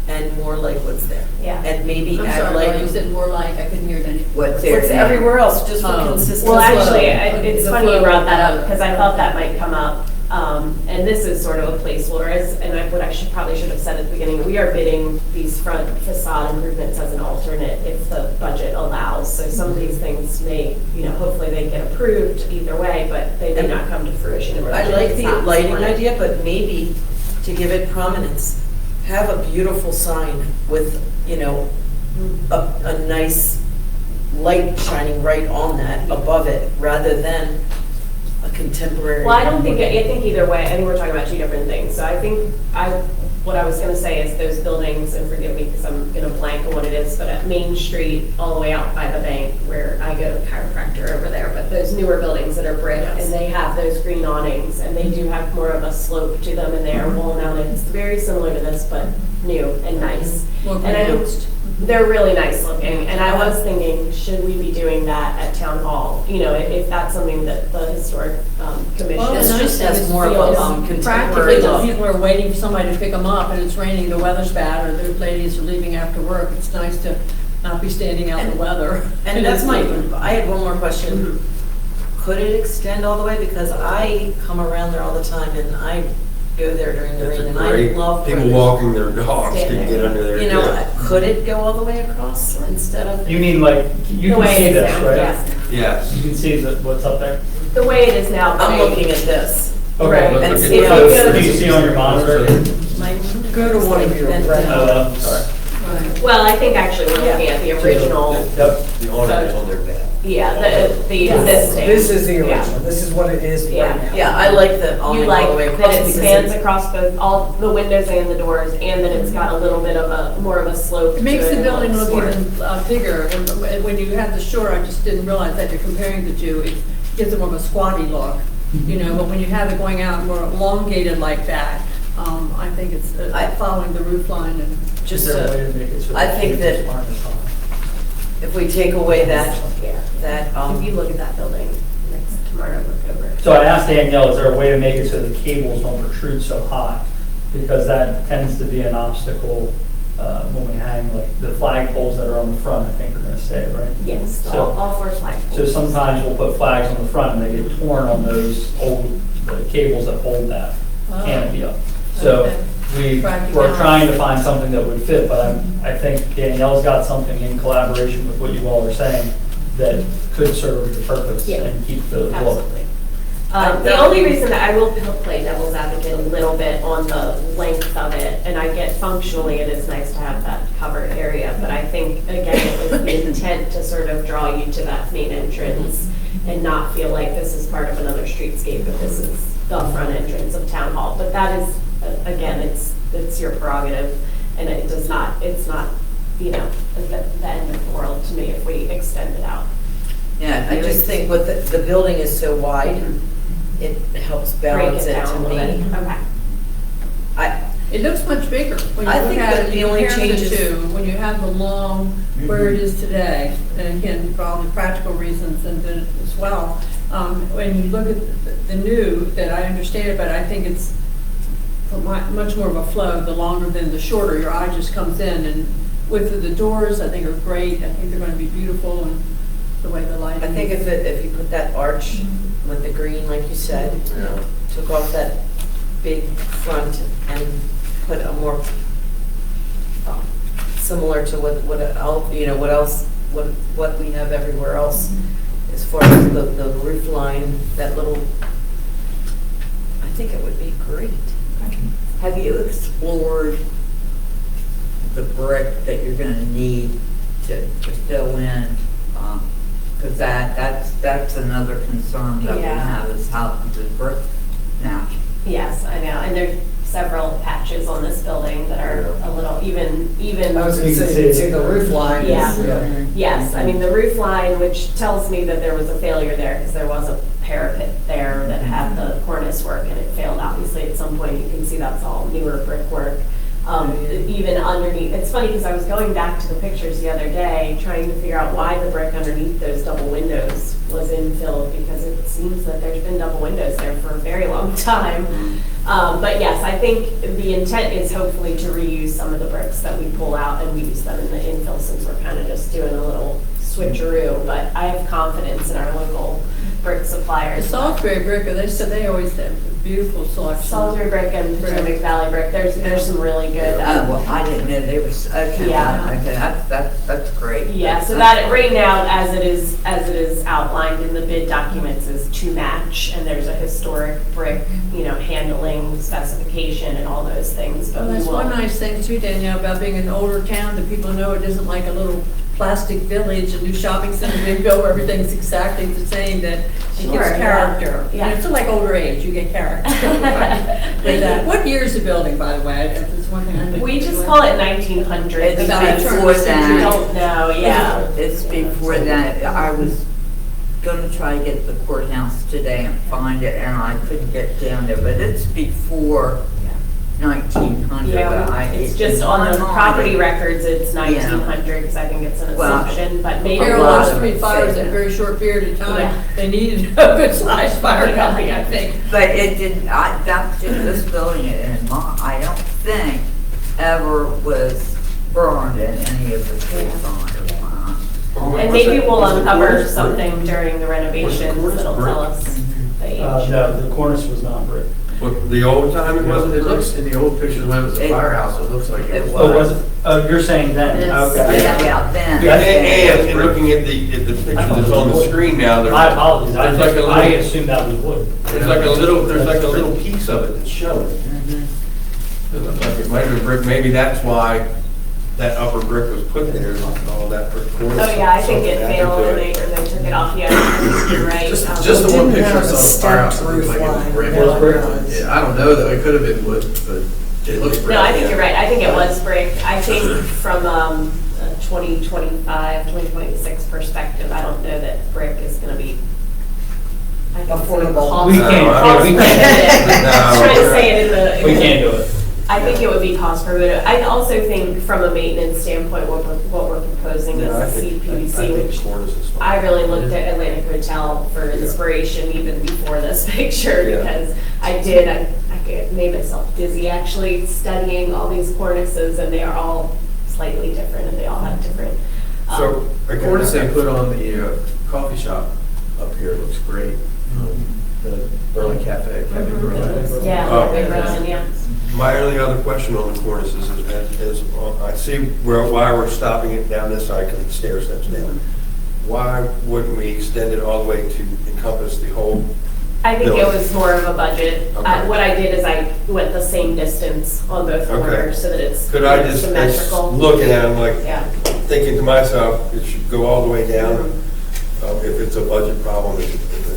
and more like what's there.
yeah.
And maybe
I'm
add
sorry, Laura, you
lighting.
said more like, I couldn't hear that.
What's there
What's
now?
everywhere else, just for
Oh.
consistency.
Well, actually,
The
it's funny you
flow
brought that
of
up,
the-
because I thought that might come up. And this is sort of a placeholder, what I probably should have said at the beginning, we are bidding these front facade improvements as an alternate if the budget allows. So some of these things may, hopefully they get approved either way, but they may not come to fruition.
I like the lighting idea, but maybe to give it prominence, have a beautiful sign with, a nice light shining right on that, above it, rather than a contemporary.
Well, I think either way, I think we're talking about two different things. So I think what I was gonna say is those buildings, and forgive me because I'm gonna blank on what it is, but at Main Street, all the way out by the bank where I go to chiropractor over there, but those newer buildings that are brick,
Yes.
and they have those green awnings, and they do have more of a slope to them, and they are wall mounted. It's very similar to this, but new and nice.
More
And I
pronounced.
they're really nice looking, and I was thinking, should we be doing that at Town Hall? If that's something that the Historic Commission.
Well, the nice
just
thing
has
is
more of a,
feels
contemporary
practically,
look.
when people are waiting for somebody to pick them up and it's raining, the weather's bad, or the ladies are leaving after work, it's nice to not be standing out in the weather.
And that's I had one more question. Could it extend all the way? Because I come around there all the time and
go there during the
That's
rain,
a
and I
great,
love. where
people
there's-
walking their dogs can get under there.
You know,
too.
could it go all the way across instead of?
You mean like, you
The
can
way
see
it is
this,
now,
right?
yes.
Yes.
You can see what's up there?
The way it is now.
I'm looking at this.
Okay,
Right.
let's
And
look at
see
this.
how it
Do you see on your monitor?
Go to one of your red.
Sorry.
Well, I think actually we're looking at the original,
Yep.
The awning is on their back.
yeah, the existing.
This is the
Yeah.
original, this is what it is right
Yeah.
now.
Yeah, I like the
You
awning all the way
like
across.
that it
because
spans across both, all the windows and the doors, and that it's got a little bit of a, more of a slope.
It makes
to
the
it.
building look
More-
even bigger, and when you have the shore, I just didn't realize that you're comparing the two, it gives it more of a squatty look, you know, but when you have it going out more elongated like that, I think it's following the roof line and.
Just,
Is there a way to make it so
I
the
think
cables
that-
aren't as high?
if we take away that,
Yeah. If you look at that building next tomorrow, look over it.
So I asked Danielle, is there a way to make it so the cables don't protrude so high? Because that tends to be an obstacle when we hang, like, the flag poles that are on the front, I think are gonna stay, right?
Yes,
So-
all four flagpoles.
So sometimes we'll put flags on the front and they get torn on those old cables that hold that canopy up. So
Okay.
we're
Practicality.
trying to find something that would fit, but I think Danielle's got something in collaboration with what you all are saying that could serve the purpose
Yeah.
and keep the look.
Absolutely. The only reason that I will play devil's advocate a little bit on the length of it, and I get functionally it is nice to have that covered area, but I think, again, it was the intent to sort of draw you to that main entrance and not feel like this is part of another streetscape, but this is the front entrance of Town Hall. But that is, again, it's your prerogative, and it does not, it's not, you know, the end of the world to me if we extend it out.
yeah, I just think with the building is so wide, it helps
Break
balance
it
it
down
to
a little
me.
bit. Okay.
It looks much bigger when you
I
look
think
at
that
it,
the
you
only
compare the
changes-
two, when you have the long, where it is today, and again, for all the practical reasons and then as well, when you look at the new, that I understand, but I think it's much more of a flow, the longer than the shorter, your eye just comes in, and with the doors, I think are great, I think they're gonna be beautiful, and the way the lighting.
I think if you put that arch with the green, like you said,
Yeah.
took off that big front and put a more, similar to what we have everywhere else, as far as the roof line, that little, I think it would be great.
Have you explored the brick that you're gonna need to fill in? Because that's another concern that we
Yeah.
have is how the brick match.
Yes, I know, and there's several patches on this building that are a little, even.
I was gonna
You can
say,
see
you
it.
can see the roof line. is-
Yeah. Yes, I mean, the roof line, which tells me that there was a failure there, because there was a parapet there that had the cornice work, and it failed, obviously, at some point. You can see that's all newer brickwork. Even underneath, it's funny, because I was going back to the pictures the other day, trying to figure out why the brick underneath those double windows was infilled, because it seems that there's been double windows there for a very long time. But yes, I think the intent is hopefully to reuse some of the bricks that we pull out and we use them in the infill, since we're kind of just doing a little switcheroo. But I have confidence in our local brick
The
suppliers.
Salisbury brick, they said they always have beautiful selection.
Salisbury brick and Potomac Valley brick, there's some really good.
Well, I didn't know they were, okay,
Yeah.
okay, that's great.
Yeah, so that, right now, as it is outlined in the bid documents, is to match, and there's a historic brick, you know, handling specification and all those things, but
Well,
we
that's
will.
one nice thing too, Danielle, about being an older town, that people know it isn't like a little plastic village, a new shopping center, they go, everything's exactly the same, that it
Sure,
gives
yeah.
character.
Yeah.
And it's sort of like older age, you get character. With that. What year is the building, by the way? That's one thing I think.
We just call it 1900.
It's
About
because
before
we
that.
don't know, yeah.
It's before that. I was gonna try to get the courthouse today and find it, and I couldn't get down there, but it's before 1900.
Yeah, it's just on the property records, it's 1900, because I think it's an
Well,
assumption, but maybe.
Carol
a lot
lost
of
3
it
fires
said
in a very short period of time.
Yeah.
They needed a good sized fire company, I think.
But it didn't, that's just this building, and I don't think ever was burned in any of the streets on it.
And maybe we'll uncover something during the renovations
cornice
that'll
brick?
tell us the age.
No, the cornice was not brick.
What, the old time it wasn't?
It looks, in the old pictures when it was a
It-
firehouse, it looks like it was.
Oh, was it? Oh, you're saying then,
It's-
okay.
Yeah, then.
And looking at the picture that's on the screen now,
My
there's,
apologies,
There's like a little-
I assumed that was wood.
there's like a little piece of it that's showing. It looks like it might have been brick, maybe that's why that upper brick was put there, and all that brick.
Oh, yeah, I think it failed and they took it off, yeah, I think you're right.
Just the one
Didn't
picture I
have
saw
a
of the firehouse, it
stepped
looked like it
roof
was
line.
brick.
It was brick.
Yeah, I don't know though, it could have been wood, but it looks brick.
No, I think you're right, I think it was brick. I think from a 2025, 2026 perspective, I don't know that brick is gonna be. I think it's gonna
Affordable.
cost-
We can't, yeah, we can't,
I was trying to say it in the.
we can't do it.
I think it would be cost prohibitive. I also think from a maintenance standpoint, what we're proposing is a CPVC, which I really looked at Atlantic Hotel for inspiration even before this picture,
Yeah.
because I made myself dizzy actually studying all these cornices, and they are all slightly different, and they all have different.
So,
The cornice they put on the coffee shop up here looks great. The Berlin Cafe, Kevin Berlin.
Yeah,
Oh.
Big Berlin, yeah.
My only other question on the cornices is, I see why we're stopping it down this side, because the stair steps down. Why wouldn't we extend it all the way to encompass the whole?
I think it
Building.
was more of a budget.
Okay.
What I did is I went the same distance on both
Okay.
corners so that it's
Could I just,
symmetrical.
looking at them, like,
Yeah.
thinking to myself, it should go all the way down. If it's a budget problem, then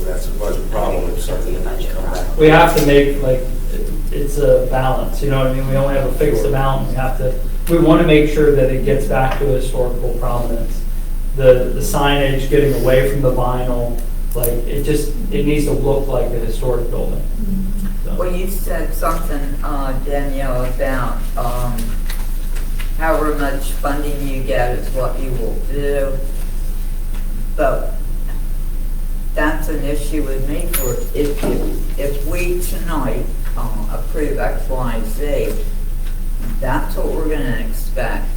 that's a budget problem, it's something that can come back.
We have to make, like, it's a balance, you know what I mean? We only have a fixed amount, we want to make sure that it gets back to historical prominence. The signage, getting away from the vinyl, like, it needs to look like a historic building. So-
Well, you said something, Danielle, about, however much funding you get is what you will do. But that's an issue with me for, if we tonight, approve X, Y, and Z, that's what we're gonna expect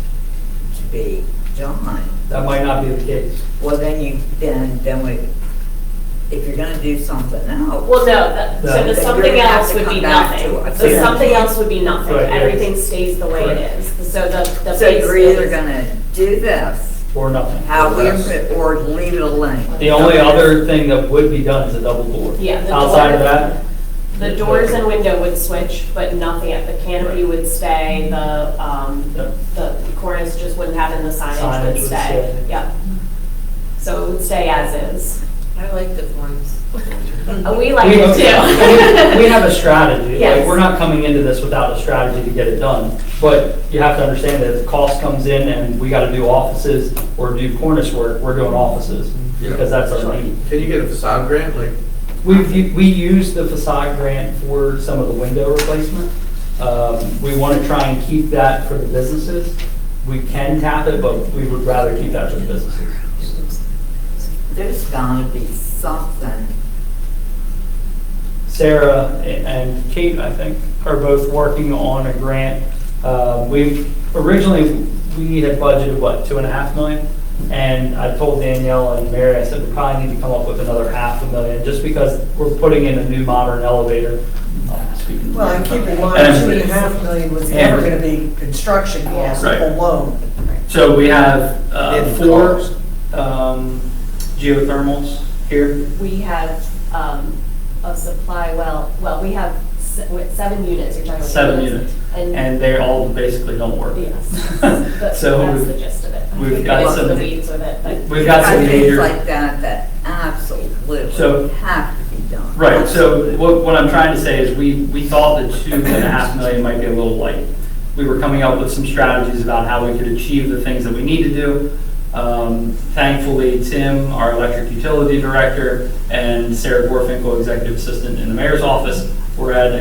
to be done.
That might not be the case.
Well, then if you're gonna do something else.
Well, no, so
Then
the
you're
something
gonna have
else
to
would be
come back to
nothing.
us.
The
Yeah.
something else would be nothing.
Right, yeah.
Everything stays the way it
Right.
is. So the
So
base
you're either
is-
gonna do this,
Or nothing.
or leave it alone.
The only other thing that would be done is a double door.
Yeah, the
Outside
door-
of that,
The doors and window would switch, but nothing, the canopy would stay, the cornice just wouldn't have, and the signage
Signage
would
would
stay.
stay.
Yep. So it would stay as is.
I like the forms.
We like it too.
We have a strategy. Like,
Yes.
we're not coming into this without a strategy to get it done. But you have to understand that if the cost comes in and we got to do offices or do cornice work, we're doing offices because that's our need.
Can you get a facade grant, like?
We use the facade grant for some of the window replacement. We want to try and keep that for the businesses. We can tap it, but we would rather keep that for the businesses.
There's gotta be something.
Sarah and Kate, I think, are both working on a grant. We had budgeted, what, 2.5 million? And I told Danielle and Mary, I said, we probably need to come up with another $500,000, just because we're putting in a new modern elevator.
Well, and keep in mind,
And-
$2.5 million was never gonna be construction costs
Right.
alone.
So we have
In
4
cost.
geothermals here.
We have a supply, we have 7 units, you're talking about.
7 units. And they all basically don't work.
Yes, but
So
that's the gist of it.
we've got
Get into
some-
the weeds with it, but.
We've got some
Things
major.
like that absolutely
So-
have to be done.
Right, so what I'm trying to say is we thought that 2.5 million might be a little light. We were coming up with some strategies about how we could achieve the things that we need to do. Thankfully, Tim, our electric utility director, and Sarah Gorfinkel, executive assistant in the mayor's office, were at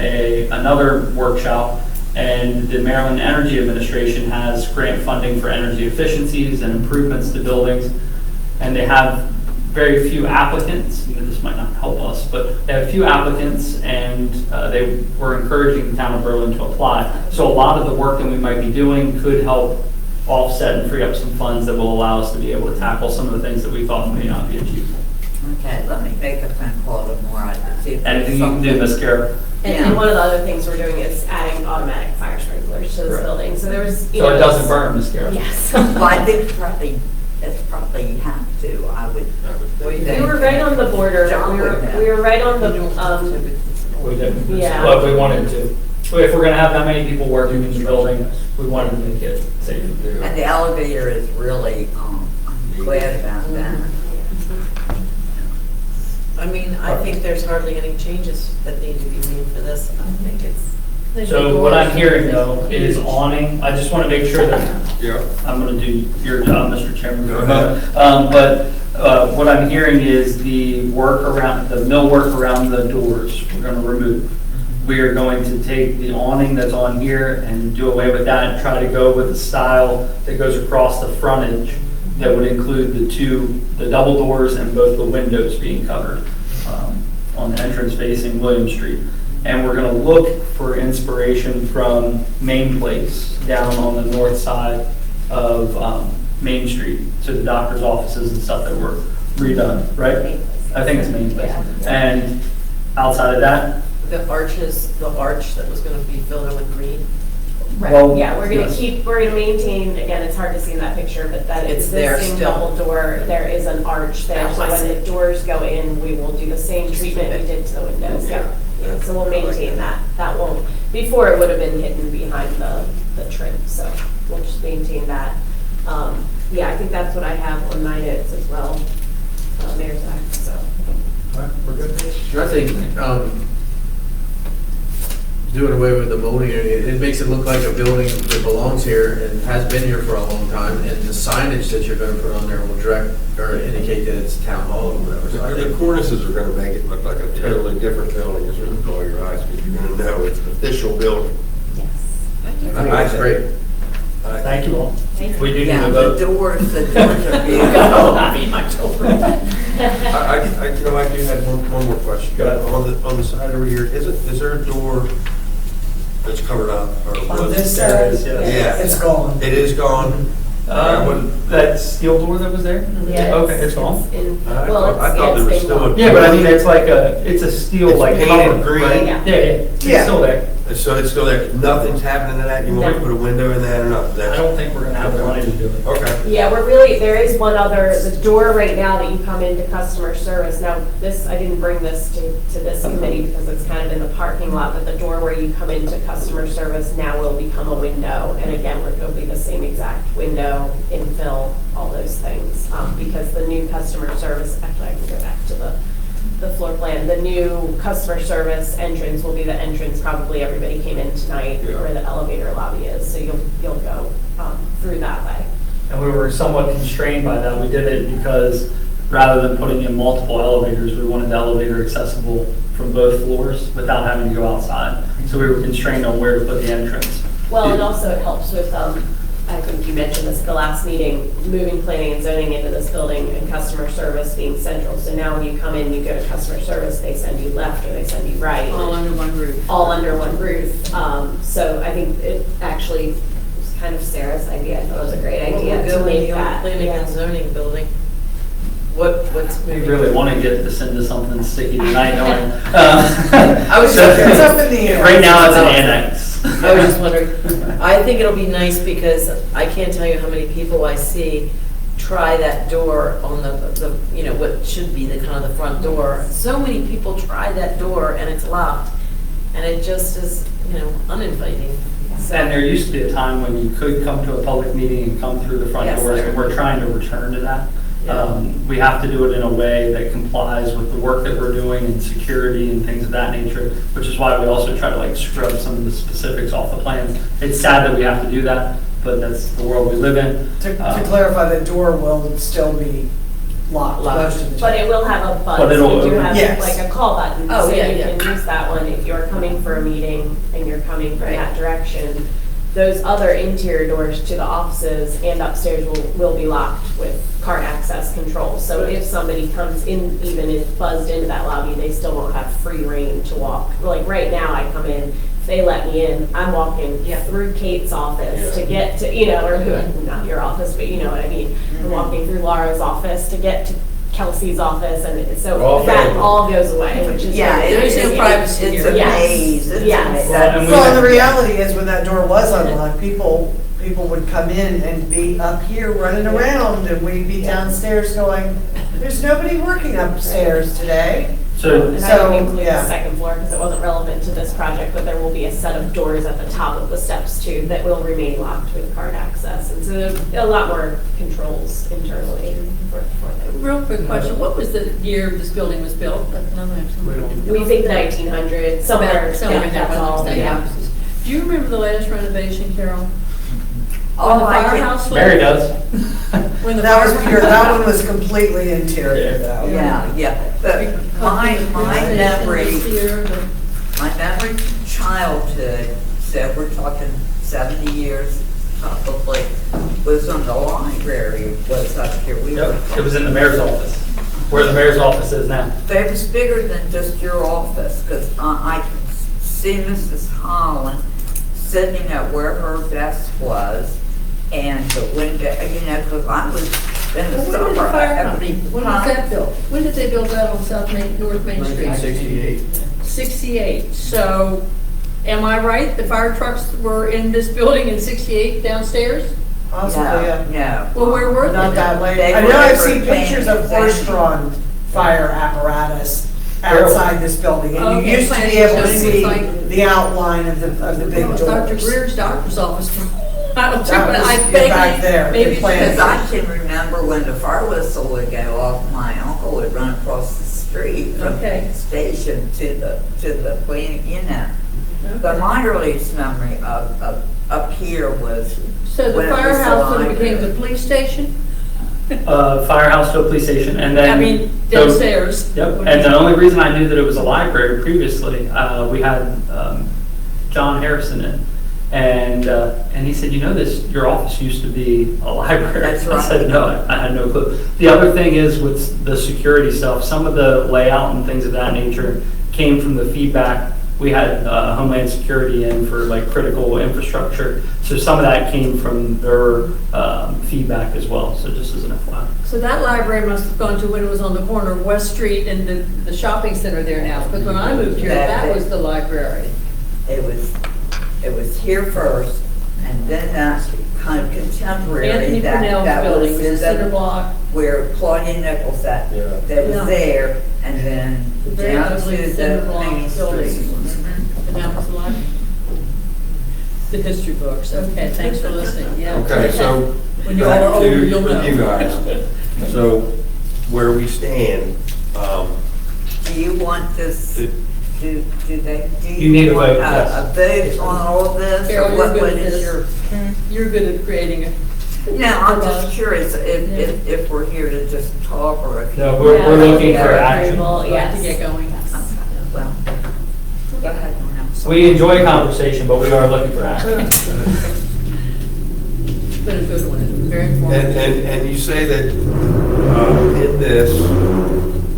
another workshop, and the Maryland Energy Administration has grant funding for energy efficiencies and improvements to buildings, and they have very few applicants. You know, this might not help us, but they have a few applicants, and they were encouraging the town of Berlin to apply. So a lot of the work that we might be doing could help offset and free up some funds that will allow us to be able to tackle some of the things that we thought may not be achievable.
Okay, let me make a phone call tomorrow to see if there's
Anything you can do,
something.
Ms. Carroll?
And one of the other things we're doing is adding automatic fire sprinklers to this
Right.
building, so there was, you
So
know.
it doesn't burn, Ms. Garrett?
Yes.
Well, I think it's probably have to, I would.
We were right on the border,
John would have.
we were right on the,
We didn't.
Yeah.
But we wanted to. If we're gonna have that many people working in the building, we wanted to make it safe.
And the elevator is really, I'm glad about that.
I mean, I think there's hardly any changes that need to be made for this. I think it's.
So what I'm hearing though is awning, I just want to make sure that,
Yeah.
I'm going to do your job, Mr. Chairman.
Go ahead.
But what I'm hearing is the work around, the millwork around the doors, we're going to remove. We are going to take the awning that's on here and do away with that and try to go with the style that goes across the frontage that would include the double doors and both the windows being covered on the entrance facing William Street. And we're going to look for inspiration from Main Place down on the north side of Main Street to the doctor's offices and stuff that were redone, right? I think it's Main Place.
Yeah.
And outside of that,
The arches, the arch that was gonna be filled in with green.
Well,
Right, yeah, we're gonna
yes.
we're gonna maintain, again, it's hard to see in that picture, but that
It's there
existing
still.
double door, there is an arch there.
Oh,
So
I
when
see.
the doors go in, we will do the same treatment we did to the windows, yeah. Yeah, so we'll maintain that. That won't, before it would have been hidden behind the trim, so we'll just maintain that. Yeah, I think that's what I have on my notes as well, Mayor's Act, so.
We're good. I think, doing away with the molding, it makes it look like a building that belongs here and has been here for a long time, and the signage that you're gonna put on there will direct, or indicate that it's town hall or whatever, so I
The
think.
cornices are gonna make it look like a totally different building, as you call your eyes, because you're gonna know it's an official building.
Yes.
I think that's great.
thank you all. We do need
Yeah,
to
the
vote.
doors are beautiful.
I do have one more question.
Go ahead.
On the side over here, is there a door that's covered up? Or
On
was-
this
There it
side,
is, yes.
Yeah.
it's gone.
It is gone?
That steel door that was there?
Yeah,
Okay, it's gone?
I
Well,
thought there
it's
was
been
still
gone.
a-
Yeah, but I mean, it's like it's a steel
It's
like
painted
cover,
green.
right?
Yeah.
Yeah, it's
Yeah.
still there.
So it's still there, nothing's happening to that? You want to
No.
put a window in that or not?
I don't think we're gonna have the money to do it.
Okay.
Yeah, we're really, there is one other, the door right now that you come into customer service. Now, this, I didn't bring this to this committee because it's kind of in the parking lot, but the door where you come into customer service now will become a window. And again, it'll be the same exact window, infill, all those things. Because the new customer service, actually, I can go back to the floor plan. The new customer service entrance will be the entrance, probably everybody came in tonight,
Yeah.
where the elevator lobby is. So you'll go through that way.
And we were somewhat constrained by that. We did it because rather than putting in multiple elevators, we wanted the elevator accessible from both floors without having to go outside. So we were constrained on where to put the entrance.
Well, and also it helps with, I think you mentioned this at the last meeting, moving planning and zoning into this building and customer service being central. So now when you come in, you go to customer service, they send you left or they send you right.
All under one roof.
All under one roof. So I think it actually was kind of Sarah's idea. I thought it was a great idea to
Building,
make
the
that.
planning and zoning building. What's
We
moving?
really want to get this into something sticky tonight, don't we?
I was
So-
just
It's
curious.
up in the air.
Right now, it's an annex.
I was just wondering, I think it'll be nice because I can't tell you how many people I see try that door on the, you know, what should be the kind of the front door. So many people try that door and it's locked and it just is, you know, uninviting. So-
And there used to be a time when you could come to a public meeting and come through the front
Yes,
doors,
there-
and we're trying to return to that.
Yeah.
We have to do it in a way that complies with the work that we're doing and security and things of that nature, which is why we also try to like scrub some of the specifics off the plans. It's sad that we have to do that, but that's the world we live in.
To clarify, the door will still be locked most of the
But
time.
it will have a
But
button,
it'll
so you
open.
have
Yes.
like a call button.
Oh,
So
yeah,
you
yeah.
can use that one if you're coming for a meeting and you're coming from
Right.
that direction. Those other interior doors to the offices and upstairs will be locked with card access control. So if somebody comes in, even if buzzed into that lobby, they still won't have free reign to walk. Like right now, I come in, if they let me in, I'm walking
Yeah.
through Kate's office to get to, you know, or who, not your office, but you know what I mean. I'm walking through Laura's office to get Kelsey's office, and
All
so that
family.
all goes away, which is.
Yeah,
really
There's no
nice.
privacy
It's
here.
a
Yes.
maze. It's a
Yes.
maze.
Well, and we-
Well, the reality is when that door was unlocked, people would come in and be up here running around, and we'd be downstairs going, there's nobody working upstairs today.
So,
And I
So,
didn't include
yeah.
the second floor because it wasn't relevant to this project, but there will be a set of doors at the top of the steps too that will remain locked with card access. And so there's a lot more controls internally for them.
Real quick question, what was the year this building was built?
We think 1900, somewhere,
Somewhere
yeah,
in there,
that's all,
state
yeah.
houses. Do you remember the last renovation, Carol?
Oh,
When the
I can-
firehouse was?
Mary does.
When the
That was
fire-
pure, that one was completely interior though.
Yeah, but my memory,
Here, the-
my memory from childhood, so we're talking 70 years probably, was when the library was up here. We were,
Yep, it was in the mayor's office, where the mayor's office is now.
but it was bigger than just your office, because I can see Mrs. Holland sitting at where her desk was, and the window, you know, because I was in the
When did the
summer.
fire company, when was that built? When did they build that on North Main Street?
1968.
68. So, am I right? The fire trucks were in this building in 68 downstairs?
Possibly, yeah.
No.
Well, where were they?
Not that late.
They
I
were
know I've
never
seen pictures of
paying
horse-drawn fire apparatus outside this building, and
Okay,
you used to be
planning
able to
zoning
see
was like-
the outline of the big
Well, Dr.
doors.
Greer's doctor's office. I don't
That
know, but
was
I
back
vaguely,
there,
maybe
the
it's
plan.
Because
because
I can remember when the fire whistle would go off, my uncle would run across the street from
Okay.
the station to the clean, you know. But my earliest memory of up here was
So the
when it was
firehouse then became
library.
the police station?
Firehouse to a police station, and then.
I mean,
so-
downstairs.
Yep, and the only reason I knew that it was a library previously, we had John Harrison in, and he said, you know this, your office used to be a library.
That's
I said,
right.
no, I had no clue. The other thing is with the security stuff, some of the layout and things of that nature came from the feedback. We had Homeland Security in for like critical infrastructure, so some of that came from their feedback as well, so just as an FYI.
So that library must have gone to when it was on the corner of West Street and the shopping center there now. Because when I moved here, that was the library.
It was here first, and then that kind of contemporary
Anthony
that
Purnell's building was
was
a
in
cinder
the,
block.
where Claudia Nichols that
Yeah.
that was
Yeah.
there, and then
Very
down to
ugly cinder
the
block
main
building.
street.
And that was the library. The history books. Okay, thanks for listening. Yeah.
Okay, so
When you all are
back
older,
to
you'll know.
you guys. So where we stand,
Do you want this? Do
You need a vote,
want
yes.
a vote on all of this?
Carol,
or
you're
what
good at
is
this.
your?
You're good at creating it.
No, I'm just curious if we're here to just talk or if.
No,
you-
we're looking for
Yeah.
action.
Like
Yes.
to get going.
Well, go ahead.
We enjoy conversation, but we are looking for action.
It's been a good one. It's been very informative.
and you say that in this,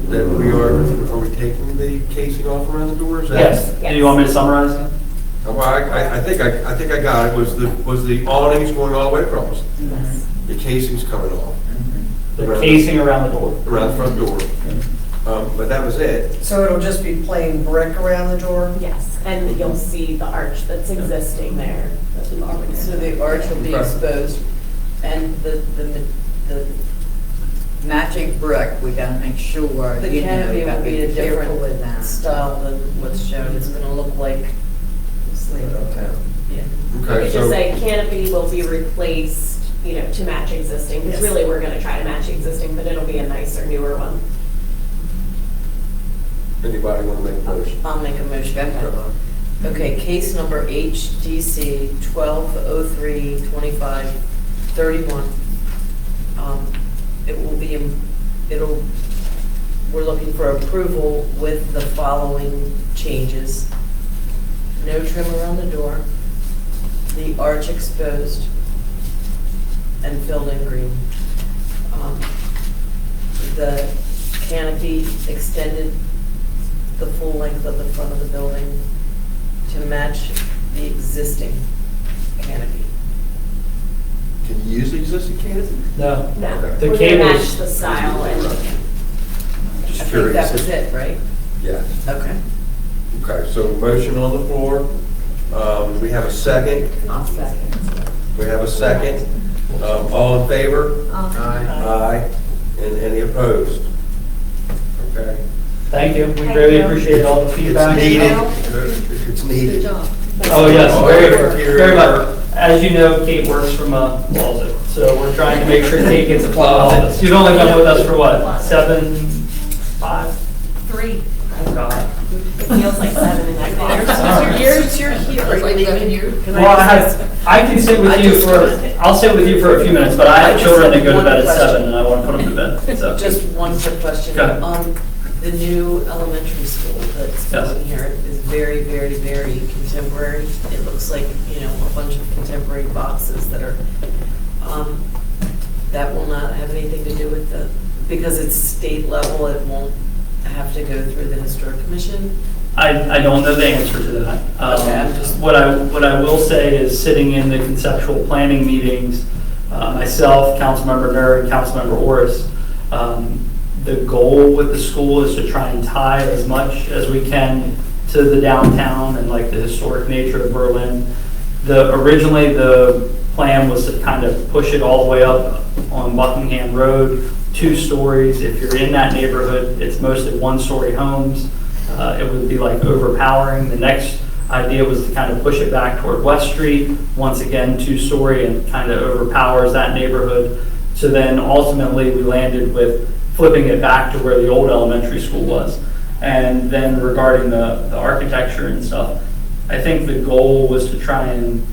that are we taking the casing off around the doors?
Yes, do you want me to summarize it?
Well, I think I got it. Was the awnings going all the way across? The casing's coming off
The casing around the door.
around the front door. But that was it.
So it'll just be plain brick around the door?
Yes, and you'll see the arch that's existing there.
So the arch will be exposed, and the
Matching brick, we gotta make sure,
The
you know,
canopy
we gotta
will be a
be careful
different
with that.
style than what's shown. It's gonna look like, yeah.
You
Okay,
could
so
just say canopy will be replaced, you know, to match existing, because
Yes.
really we're gonna try to match existing, but it'll be a nicer, newer one.
anybody want to make a motion?
I'll make a motion.
Go ahead.
Okay, case number HDC 12032531. It will be, we're looking for approval with the following changes. No trim around the door, the arch exposed and filled in green. The canopy extended the full length of the front of the building to match the existing canopy.
Can you use the existing canopy?
No.
No,
Okay.
The
we're gonna
cables-
match the style and
just
I think
curious.
that was it, right?
Yeah.
Okay.
Okay, so motion on the floor. We have a second.
I'll second.
We have a second. All in favor? Aye. And any opposed? Okay.
Thank you, we greatly appreciate all the
It's
feedback.
needed. It's
Good
needed.
job.
Oh, yes,
Oh,
very,
yeah.
very much. As you know, Kate works from Walzett, so we're trying to make sure Kate gets a closet. You've only been with us for what, 5?
3.
Oh, God.
It feels like 7 in that car.
Years you're here, are you leaving you? Can
Well,
just-
I can sit with you I'll sit with you for a few minutes, but I have children that go to bed at 7 and I want to put them to bed, so.
Just one quick question.
Go ahead.
The new elementary school that's
Yes.
going here is very, very, very contemporary. It looks like, a bunch of contemporary boxes that are, that will not have anything to do with because it's state level, it won't have to go through the historic commission.
I don't know the answer to that.
Okay, I'm just-
What I will say is sitting in the conceptual planning meetings, myself, Councilmember Nur, and Councilmember Orris, the goal with the school is to try and tie as much as we can to the downtown and like the historic nature of Berlin. Originally, the plan was to kind of push it all the way up on Buckingham Road, 2 stories. If you're in that neighborhood, it's mostly 1-story homes. It would be like overpowering. The next idea was to kind of push it back toward West Street, once again 2-story, and kind of overpowers that neighborhood. So then ultimately we landed with flipping it back to where the old elementary school was. And then regarding the architecture and stuff, I think the goal was to try and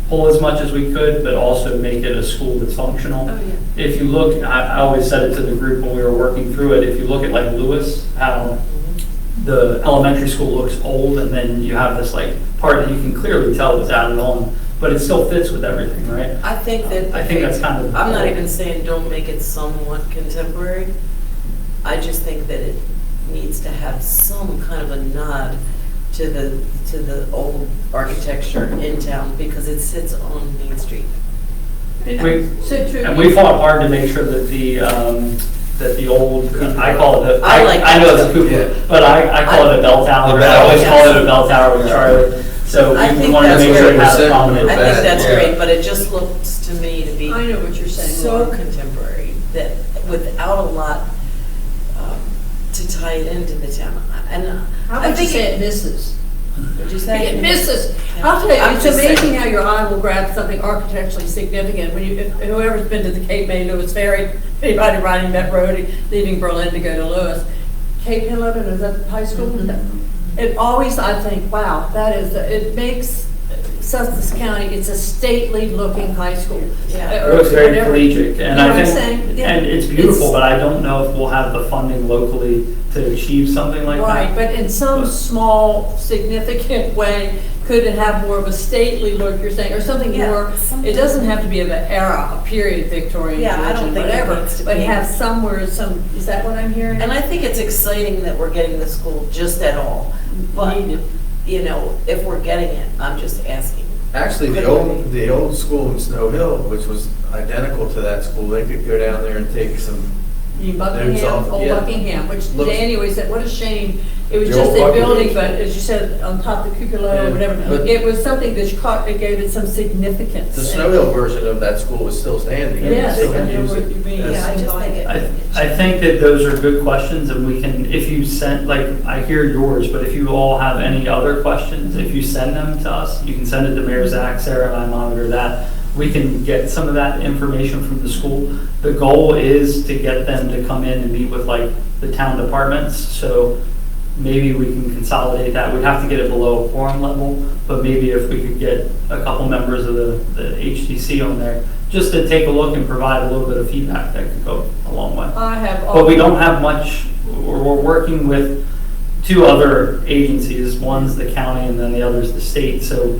pull as much as we could, but also make it a school that's functional.
Oh, yeah.
If you look, I always said it to the group when we were working through it, if you look at like Lewis, how the elementary school looks old, and then you have this like part that you can clearly tell was added on, but it still fits with everything, right?
I think that.
I think that's kind of.
I'm not even saying don't make it somewhat contemporary. I just think that it needs to have some kind of a nod to the old architecture in town because it sits on Main Street.
So true.
And we fought hard to make sure that the old, I call it, I know it's a cupola, but I call it a bell tower. I always call it a bell tower with Charlie. So
I
we
think
wanted to
that's
make sure it has a
great.
prominent.
I think that's
Yeah.
great, but it just looks to me to be
I know what you're saying,
so
Laura.
contemporary that without a lot to tie it into the town. And
How
I
would you
think
say it misses?
Would you say?
It misses. I'll tell you,
I'm
it's
just saying.
amazing how your eye will grab something architecturally significant. When you, whoever's been to the Cape May Lewis Ferry, anybody riding that road, leaving Berlin to go to Lewis, Cape Henlopen, is that high school? It always, I think, wow, that is, it makes Sussex County, it's a stately looking high school.
Yeah.
It looks very
Whatever.
collegiate, and
You know
I
what I'm
think,
saying? Yeah.
and it's beautiful,
It's-
but I don't know if we'll have the funding locally to achieve something like that.
Right, but in some small, significant way, could it have more of a stately look, you're saying, or something
Yeah,
more,
something-
it doesn't have to be of an era, a period, Victorian,
Yeah, I don't
religion,
think it
whatever,
needs to
but
be.
have somewhere, is that what I'm hearing?
And I think it's exciting that we're getting the school just at all. But,
Needed.
if we're getting it, I'm just asking.
Actually, the old school in Snow Hill, which was identical to that school, they could go down there and take some,
You mean
There's
Buckingham,
all-
old
yeah.
Buckingham, which
Looks-
Danny always said, what a shame. It was
The
just
old
a building,
Buckingham.
but as you said, on top of the cupola
Yeah,
or whatever,
but-
it was something that caught, it gave it some significance.
the Snow Hill version of that school is still standing.
Yes,
They
I
can
know
use
what
it.
you mean.
Yes.
Yeah, I just think it.
I think that those are good questions, and we can, if you send, like, I hear yours, but if you all have any other questions, if you send them to us, you can send it to Mayor Zach, Sarah, and I monitor that. We can get some of that information from the school. The goal is to get them to come in and meet with like the town departments, so maybe we can consolidate that. We'd have to get it below a quorum level, but maybe if we could get a couple members of the HTC on there, just to take a look and provide a little bit of feedback, that could go a long way.
I have all.
But we don't have much, we're working with 2 other agencies, one's the county and then the other's the state, so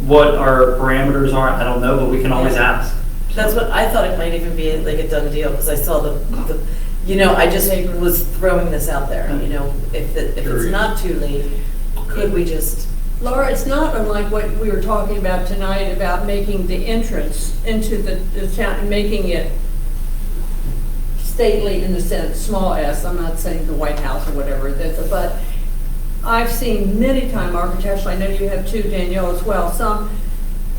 what our parameters are, I don't know, but we can always ask.
That's what, I thought it might even be like a done deal, because I saw I just was throwing this out there, if it's not too late, could we just,
Laura, it's not unlike what we were talking about tonight about making the entrance into the town, and making it stately in the sense, small s, I'm not saying the White House or whatever, but I've seen many times architecturally, I know you have too, Danielle, as well, some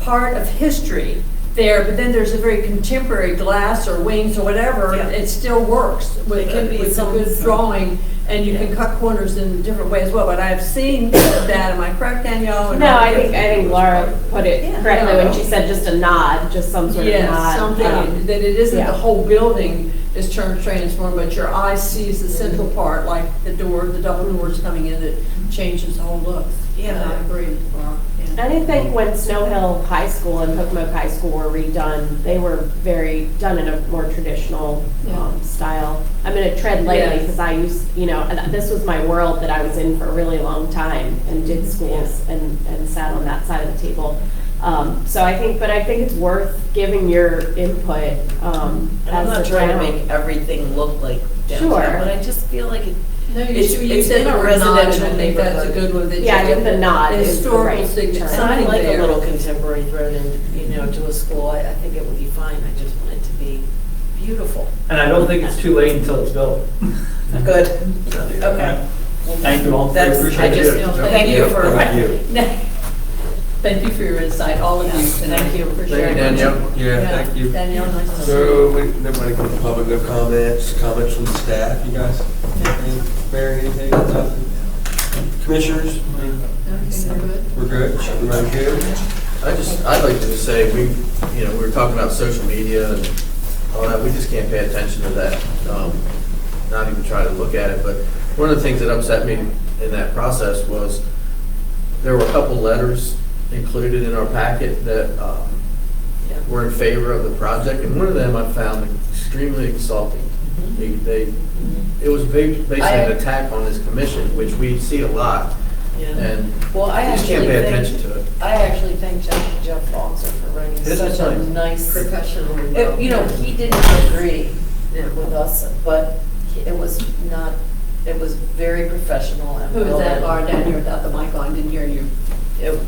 part of history there, but then there's a very contemporary glass or wings or whatever,
Yeah.
it still works with
It can be
with a
some-
good drawing, and you can cut corners in a different way as well, but I've seen that, am I correct, Danielle? And
No, I think Laura put it
Yeah.
correctly when she said just a nod, just some sort of
Yes,
nod.
something, that it isn't
yeah.
the whole building is transformed, but your eye sees the central part, like the door, the double doors coming in, it changes the whole look.
Yeah.
I agree, Laura. Yeah.
And I think when Snow Hill High School and Pocomoke High School were redone, they were done in a more traditional
Yeah.
style. I'm going to tread lightly
Yes.
because I used, and this was my world that I was in for a really long time and did schools and sat on that side of the table. So I think it's worth giving your input
I'm not
as the
trying to
town.
make everything look like downtown,
Sure.
but I just feel like it.
No,
It's-
you
it's
said
in a
the word nod, and
residential
I think that's a
neighborhood.
good one. that
Yeah, I
you
think the nod
the
is the
historical
right
signature,
term.
And
signing
I like
there.
a little contemporary thread to a school. I think it would be fine. I just want it to be beautiful.
And I don't think it's too late until it's built.
Good. Okay.
Thank you all. We
That's,
appreciate
I just,
it.
thank you for.
Thank you.
Thank you for your insight, all of you tonight.
Thank you.
for
Thank you,
sharing.
Danielle.
Yeah, thank you.
Danielle, nice to see you.
So, nobody from the public, no comments from the staff, you guys? Anything, Mary, anything, nothing? Commissioners,
Okay, we're good.
we're good, everybody good?
I'd like to just say, we were talking about social media and all that, we just can't pay attention to that, not even try to look at it, but one of the things that upset me in that process was there were a couple letters included in our packet that were in favor of the project, and one of them I found extremely insulting. It was basically an attack on this commission, which we see a lot,
Yeah.
and
Well, I
we just
actually
can't pay
think,
attention to it.
I actually thank Jeff Foxer for writing
His
such
is
a
nice.
nice.
Professional.
He didn't agree with us, but it was not, it was very professional and
Who was
well
that,
done.
Laura, down here without the mic on, didn't hear you?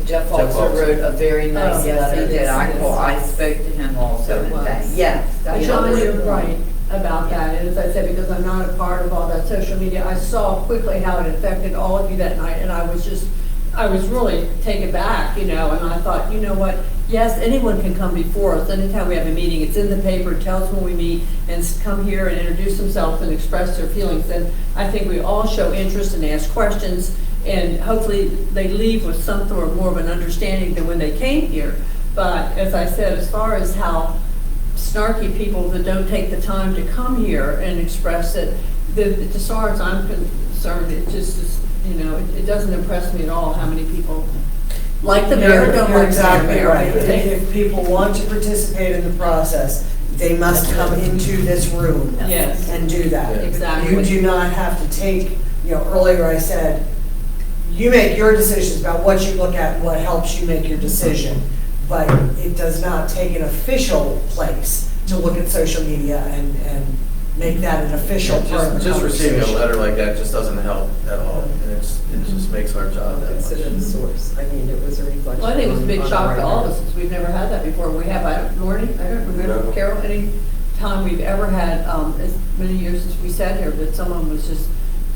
Jeff Foxer
Foxer.
wrote a very nice
Oh,
Yes, he
letter.
did. I spoke to him also
It was.
today.
Yeah.
John, you're right about that, and as I said, because I'm not a part of all that social media, I saw quickly how it affected all of you that night, and I was really taken back, and I thought, you know what, yes, anyone can come before us, anytime we have a meeting, it's in the paper, it tells when we meet, and come here and introduce themselves and express their feelings, and I think we all show interest and ask questions, and hopefully they leave with some sort of more of an understanding than when they came here. But as I said, as far as how snarky people that don't take the time to come here and express it, as far as I'm concerned, it just is, it doesn't impress me at all how many people like the mayor, don't
You're
like the
exactly
mayor.
right. If people want to participate in the process, they must come into this room
Yes,
and do that.
exactly.
You do not have to take, earlier I said, you make your decisions about what you look at and what helps you make your decision. But it does not take an official place to look at social media and make that an official part of the
Just receiving a
conversation.
letter like that just doesn't help at all, and it just makes our job that
Consider the
much.
source. I mean, it was a reflection.
Well, I think it was a big
on
shock to
our
all of us, since we've never had that before. We have, Lordy, I don't remember,
No.
Carol, any time we've ever had, as many years since we sat here, that someone was just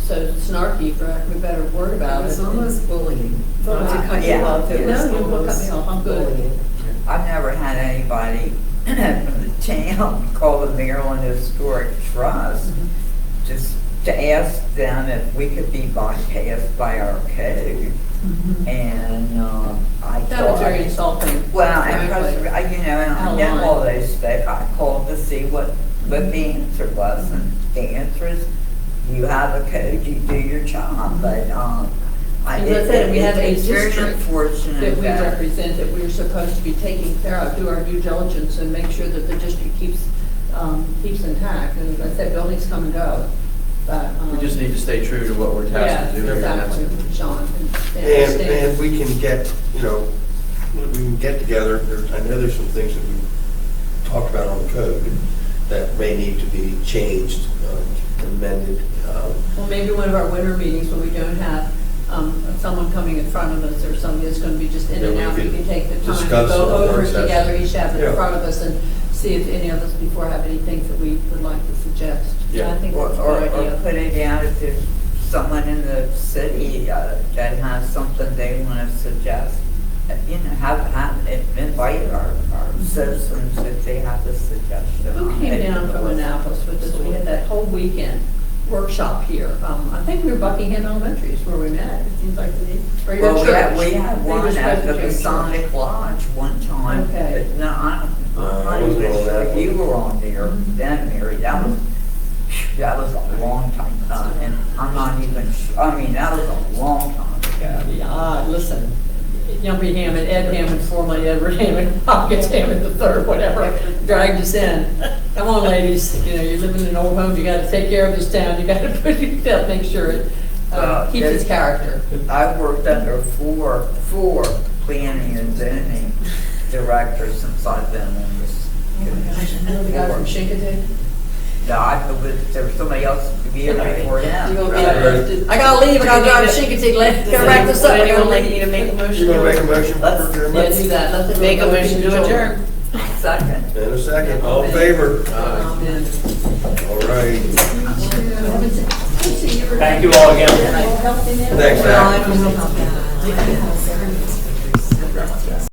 so snarky, for lack of a better word
It
about it.
was almost bullying. Not to cut you
Yeah.
off, it was
No, you will cut
almost
me off. I'm good.
bullying.
I've never had anybody from the town call the Maryland Historic Trust just to ask them if we could be bypassed by our code. And I
That was
thought,
very insulting.
well, and
frankly.
because, and
How
I know
long?
all those specs, I called to see what the answer was, and the answer is, you have a code, you do your job, but,
As I said, we have a
it's very
district
unfortunate
that we
that.
represent, that we're supposed to be taking care of, do our due diligence and make sure that the district keeps intact. And as I said, buildings come and go, but.
We just need to stay true to what we're tasked to do.
Yeah,
and that's
exactly,
it.
Sean.
And we can get, we can get together, I know there's some things that we talked about on the code that may need to be changed, amended.
Well, maybe one of our winter meetings when we don't have someone coming in front of us or somebody that's going to be just in and
Yeah, we
out, we
could
can take the time to
discuss
go
it in a
over
work
it
session.
together, each have it in
Yeah.
front of us and see if any of us before have any things that we would like to suggest.
Yeah.
I think
Or,
that's a
or
good idea.
put it out if there's someone in the city that has something they want to suggest. You know, invite our citizens if they have a suggestion.
Who came down from Annapolis with us? We had that whole weekend workshop here. I think we were Buckingham Elementary is where we met. It seems like to me. Or your
Well,
church.
we had one
Maybe it was
at the
Presbyterian
Masonic Lodge one time.
Okay.
No, I'm
I
not
wasn't
even
on that
sure
one.
you were on there then, Mary. That was a long time, and I'm not even, I mean, that was a long time ago.
Yeah, listen, Yumpie Hammond, Ed Hammond, formerly Edward Hammond, Hopkins Hammond the third, whatever, dragged us in. Come on, ladies, you know, you're living in an old home, you gotta take care of this town, you gotta make sure it keeps its character.
I worked under four planning and zoning directors since I've been on this commission.
Remember the guy from Chincoteague?
No, there was somebody else to be here before him.
You gonna be elected? I gotta leave, I gotta drive to Chincoteague, gotta wrap this up.
Would anyone like you to make a motion?
You gonna make a motion for
Let's-
adjournment?
Yeah, do that. Let's
Make a motion to adjourn.
Second.
In a second, all in favor?
Amen.
All right.
Thank you all again.
Thanks, Zach.
Well,